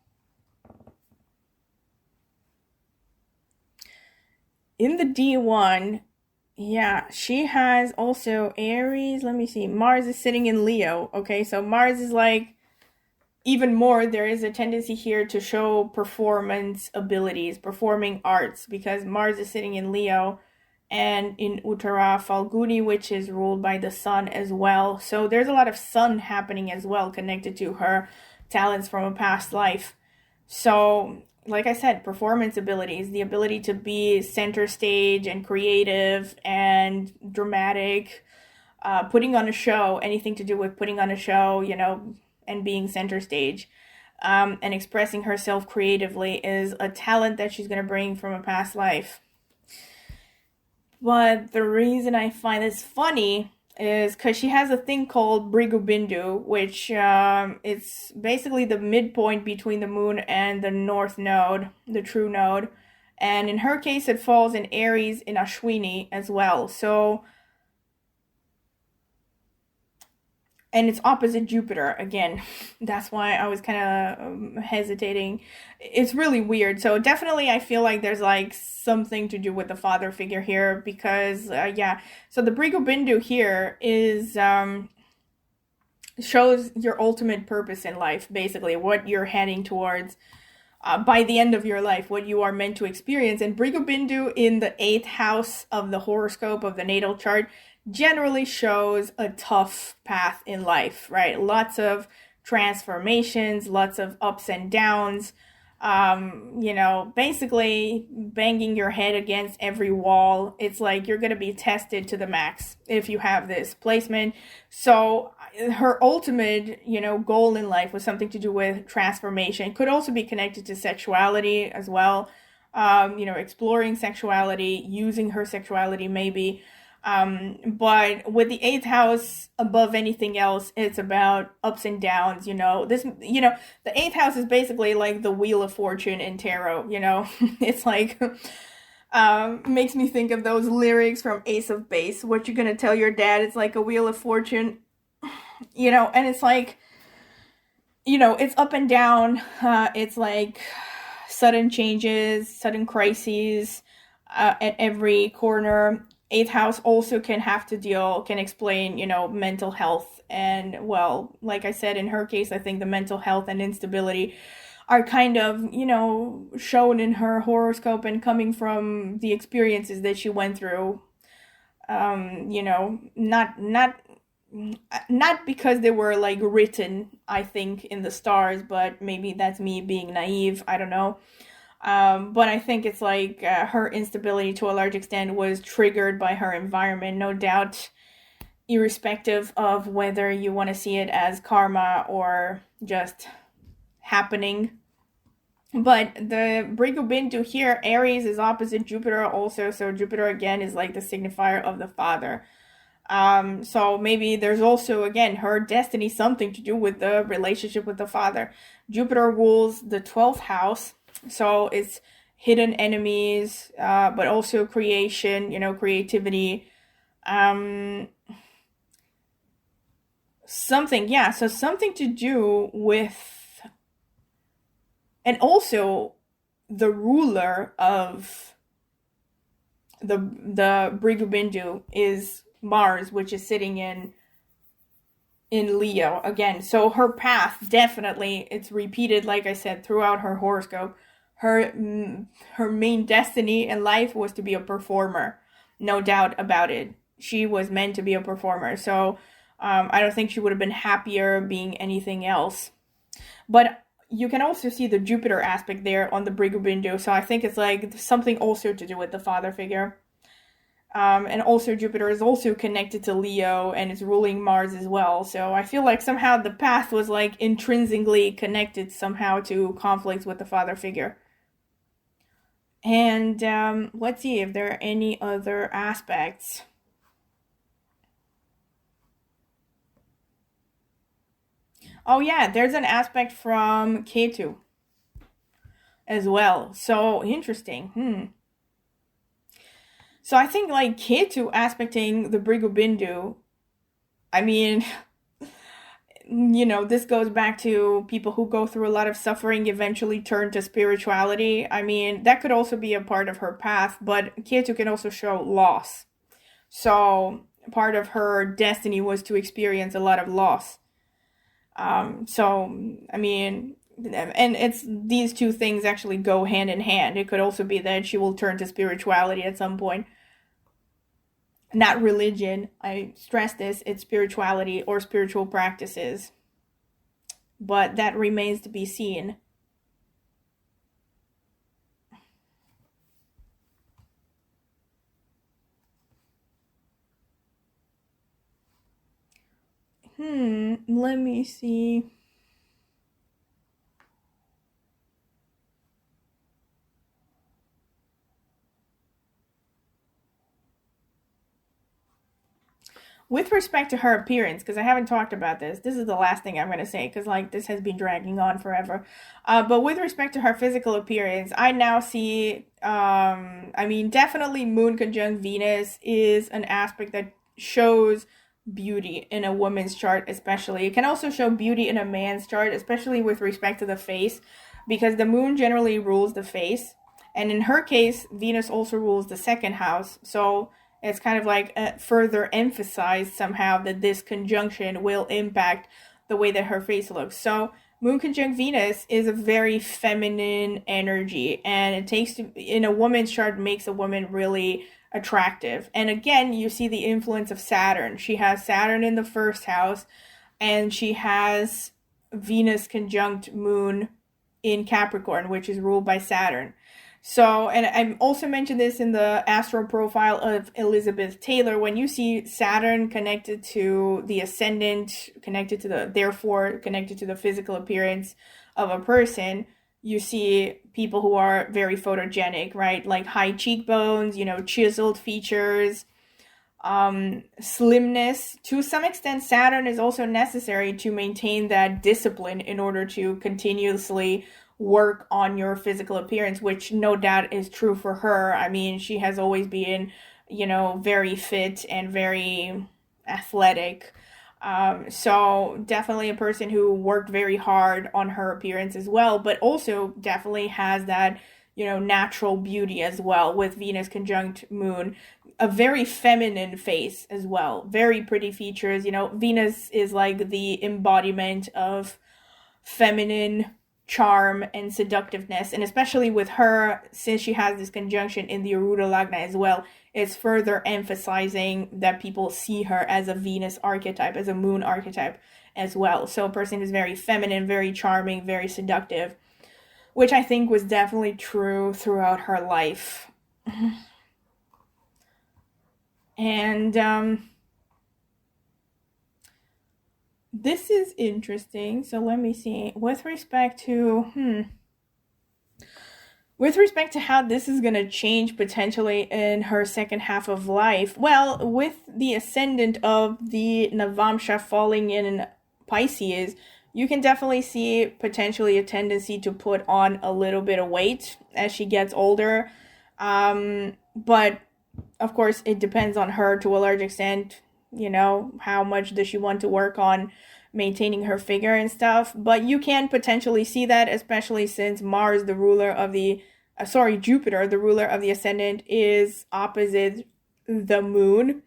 yeah, she has also Aries. Let me see, Mars is sitting in Leo. Okay, so Mars is like, even more, there is a tendency here to show performance abilities, performing arts, because Mars is sitting in Leo and in Uttara Falguni, which is ruled by the sun as well. So there's a lot of sun happening as well, connected to her talents from a past life. So, like I said, performance abilities, the ability to be center stage and creative and dramatic, putting on a show, anything to do with putting on a show, and being center stage, and expressing herself creatively is a talent that she's going to bring from a past life. But the reason I find this funny is because she has a thing called Brigu Bindu, which it's basically the midpoint between the moon and the north node, the true node. And in her case, it falls in Aries in Ashwini as well. So, and it's opposite Jupiter again. That's why I was kind of hesitating. It's really weird. So definitely I feel like there's like something to do with the father figure here, because yeah. So the Brigu Bindu here is shows your ultimate purpose in life, basically what you're heading towards by the end of your life, what you are meant to experience. And Brigu Bindu in the 8th house of the horoscope of the natal chart generally shows a tough path in life, right? Lots of transformations, lots of ups and downs, basically banging your head against every wall. It's like you're going to be tested to the max if you have this placement. So her ultimate, goal in life was something to do with transformation. Could also be connected to sexuality as well. Exploring sexuality, using her sexuality maybe. But with the 8th house above anything else, it's about ups and downs, the 8th house is basically like the Wheel of Fortune in tarot, it's like, makes me think of those lyrics from Ace of Base. What you gonna tell your dad? It's like a Wheel of Fortune, and it's like, it's up and down. It's like sudden changes, sudden crises, at every corner. 8th house also can explain, mental health. And, well, like I said, in her case, I think the mental health and instability are kind of, shown in her horoscope and coming from the experiences that she went through. Not because they were like written, I think, in the stars, but maybe that's me being naive. I don't know. But I think it's like her instability to a large extent was triggered by her environment, no doubt, irrespective of whether you want to see it as karma or just happening. But the Brigu Bindu here, Aries is opposite Jupiter also, so Jupiter again is like the signifier of the father. So maybe there's also, again, her destiny something to do with the relationship with the father. Jupiter rules the 12th house. So it's hidden enemies, but also creation, creativity, something to do with, and also the ruler of the Brigubindu is Mars, which is sitting in Leo again. So her path, definitely, it's repeated, like I said, throughout her horoscope. Her main destiny in life was to be a performer, no doubt about it. She was meant to be a performer. So I don't think she would have been happier being anything else. But you can also see the Jupiter aspect there on the Brigubindu. So I think it's like something also to do with the father figure. And also Jupiter is also connected to Leo and it's ruling Mars as well. So I feel like somehow the path was like intrinsically connected somehow to conflicts with the father figure. And let's see if there are any other aspects. Oh yeah, there's an aspect from Ketu as well. So interesting. So I think like Ketu aspecting the Brigubindu, I mean, this goes back to people who go through a lot of suffering eventually turn to spirituality. I mean, that could also be a part of her path, but Ketu can also show loss. So part of her destiny was to experience a lot of loss. So, I mean, and it's these two things actually go hand in hand. It could also be that she will turn to spirituality at some point. Not religion, I stress this, it's spirituality or spiritual practices. But that remains to be seen. Let me see. With respect to her appearance, because I haven't talked about this is the last thing I'm going to say, because like this has been dragging on forever. But with respect to her physical appearance, I now see, I mean, definitely Moon conjunct Venus is an aspect that shows beauty in a woman's chart, especially. It can also show beauty in a man's chart, especially with respect to the face, because the moon generally rules the face. And in her case, Venus also rules the second house. So it's kind of like further emphasized somehow that this conjunction will impact the way that her face looks. So Moon conjunct Venus is a very feminine energy, and it takes to, in a woman's chart, makes a woman really attractive. And again, you see the influence of Saturn. She has Saturn in the first house, and she has Venus conjunct Moon in Capricorn, which is ruled by Saturn. So, and I also mentioned this in the astral profile of Elizabeth Taylor, when you see Saturn connected to the ascendant, connected to therefore connected to the physical appearance of a person, you see people who are very photogenic, right? Like high cheekbones, chiseled features, slimness. To some extent, Saturn is also necessary to maintain that discipline in order to continuously work on your physical appearance, which no doubt is true for her. I mean, she has always been, very fit and very athletic. So definitely a person who worked very hard on her appearance as well, but also definitely has that, natural beauty as well with Venus conjunct Moon. A very feminine face as well. Very pretty features. Venus is like the embodiment of feminine charm and seductiveness, and especially with her, since she has this conjunction in the Arudha Lagna as well, it's further emphasizing that people see her as a Venus archetype, as a moon archetype as well. So a person who's very feminine, very charming, very seductive, which I think was definitely true throughout her life. And this is interesting. So let me see. With respect to how this is going to change potentially in her second half of life, well, with the ascendant of the Navamsha falling in Pisces, you can definitely see potentially a tendency to put on a little bit of weight as she gets older. But of course, it depends on her to a large extent. How much does she want to work on maintaining her figure and stuff. But you can potentially see that, especially since Mars, the ruler of the Jupiter, the ruler of the ascendant, is opposite the moon.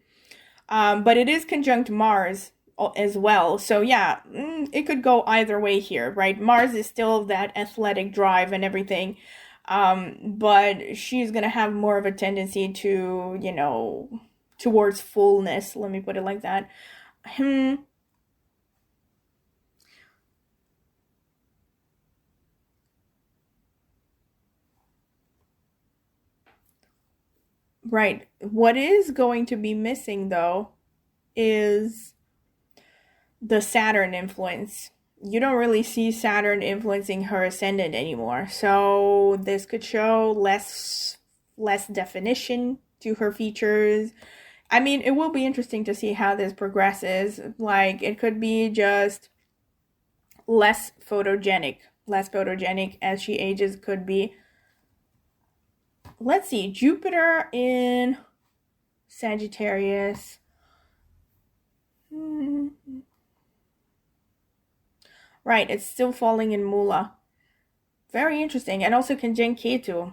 But it is conjunct Mars as well. So yeah, it could go either way here, right? Mars is still that athletic drive and everything. But she's gonna have more of a tendency to, towards fullness. Let me put it like that. Hmm. Right. What is going to be missing though is the Saturn influence. You don't really see Saturn influencing her ascendant anymore. So this could show less definition to her features. I mean, it will be interesting to see how this progresses. Like it could be just less photogenic. Less photogenic as she ages could be. Let's see. Jupiter in Sagittarius. Right, it's still falling in Mula. Very interesting. And also conjunct Ketu.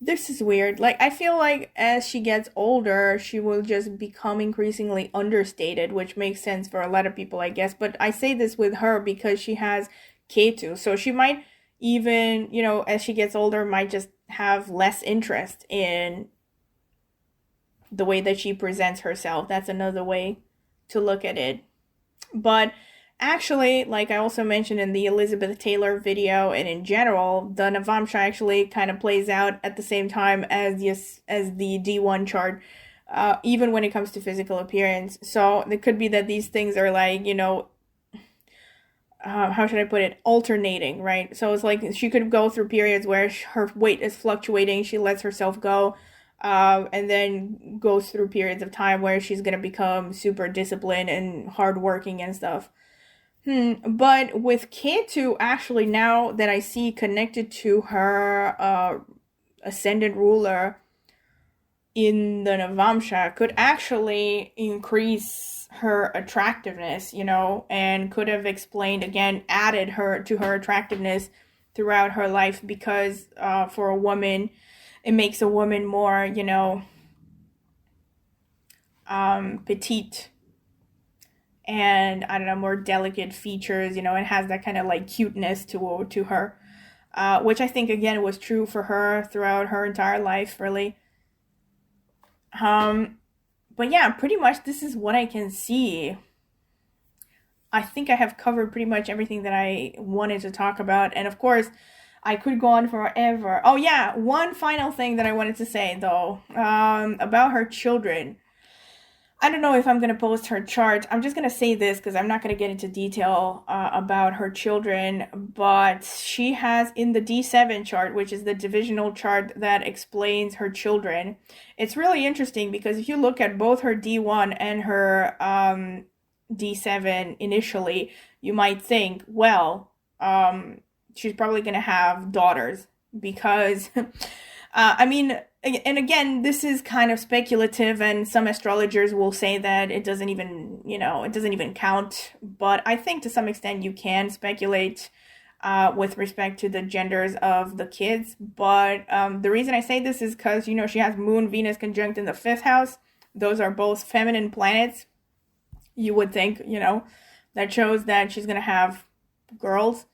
This is weird. Like, I feel like as she gets older, she will just become increasingly understated, which makes sense for a lot of people, I guess. But I say this with her because she has Ketu. So she might even, as she gets older, might just have less interest in the way that she presents herself. That's another way to look at it. But actually, like I also mentioned in the Elizabeth Taylor video and in general, the Navamsha actually kind of plays out at the same time as the D1 chart, even when it comes to physical appearance. So it could be that these things are like, how should I put it, alternating, right? So it's like she could go through periods where her weight is fluctuating, she lets herself go, and then goes through periods of time where she's gonna become super disciplined and hardworking and stuff. But with Ketu, actually, now that I see connected to her ascendant ruler in the Navamsha, could actually increase her attractiveness, and could have explained, again, added her to her attractiveness throughout her life because for a woman, it makes a woman more, petite and I don't know, more delicate features, it has that kind of like cuteness to her, which I think again was true for her throughout her entire life, really. But yeah, pretty much this is what I can see. I think I have covered pretty much everything that I wanted to talk about, and of course, I could go on forever. Oh yeah, one final thing that I wanted to say though, about her children. I don't know if I'm going to post her chart. I'm just going to say this because I'm not going to get into detail about her children. But she has in the D7 chart, which is the divisional chart that explains her children. It's really interesting because if you look at both her D1 and her D7 initially, you might think, well, she's probably going to have daughters because, I mean, and again, this is kind of speculative, and some astrologers will say that it doesn't even, it doesn't even count. But I think to some extent you can speculate with respect to the genders of the kids. But the reason I say this is because, she has Moon, Venus conjunct in the fifth house. Those are both feminine planets. You would think, that shows that she's going to have girls.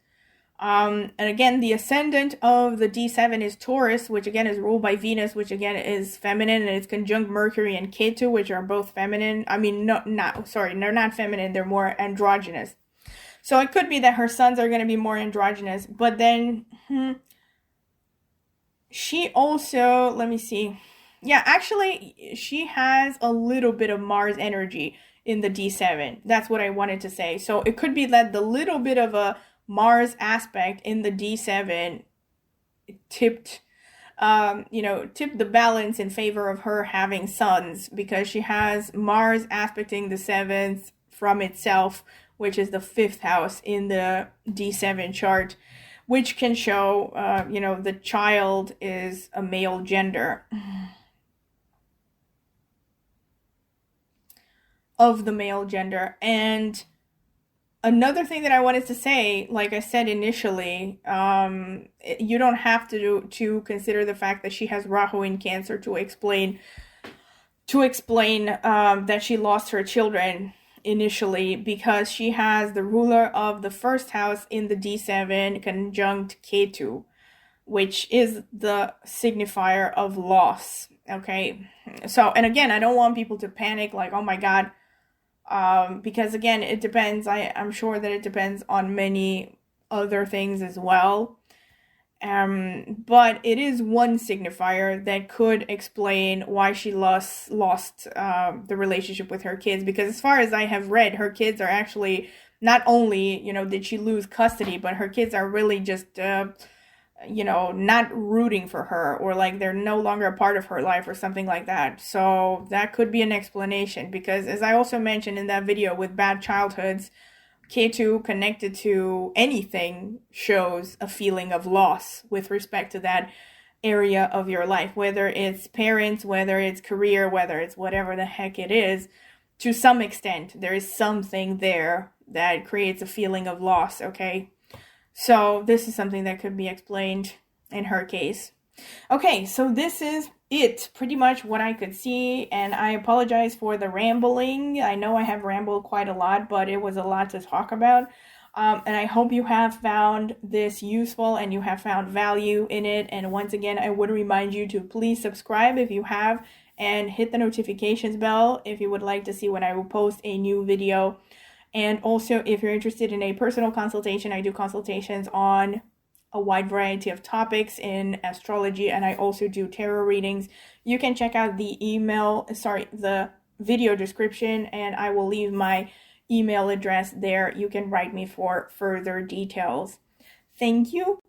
And again, the ascendant of the D7 is Taurus, which again is ruled by Venus, which again is feminine, and it's conjunct Mercury and Ketu, which are both feminine. I mean, they're not feminine, they're more androgynous. So it could be that her sons are going to be more androgynous, but then she also, let me see. Yeah, actually, she has a little bit of Mars energy in the D7. That's what I wanted to say. So it could be that the little bit of a Mars aspect in the D7 tipped the balance in favor of her having sons, because she has Mars aspecting the seventh from itself, which is the fifth house in the D7 chart, which can show, the child is a male gender. of the male gender. And another thing that I wanted to say, like I said initially, you don't have to consider the fact that she has Rahu in Cancer to explain that she lost her children initially, because she has the ruler of the first house in the D7 conjunct Ketu, which is the signifier of loss. Okay, so, and again, I don't want people to panic like, oh my god, because again, it depends. I'm sure that it depends on many other things as well. But it is one signifier that could explain why she lost the relationship with her kids, because as far as I have read, her kids are actually, not only, did she lose custody, but her kids are really just, not rooting for her, or like they're no longer a part of her life or something like that. So that could be an explanation, because as I also mentioned in that video with bad childhoods, K2 connected to anything shows a feeling of loss with respect to that area of your life, whether it's parents, whether it's career, whether it's whatever the heck it is. To some extent, there is something there that creates a feeling of loss, okay? So this is something that could be explained in her case. Okay, so this is it, pretty much what I could see, and I apologize for the rambling. I know I have rambled quite a lot, but it was a lot to talk about. And I hope you have found this useful and you have found value in it. And once again, I would remind you to please subscribe if you have, and hit the notifications bell if you would like to see when I will post a new video. And also, if you're interested in a personal consultation, I do consultations on a wide variety of topics in astrology, and I also do tarot readings. You can check out the video description, and I will leave my email address there. You can write me for further details. Thank you.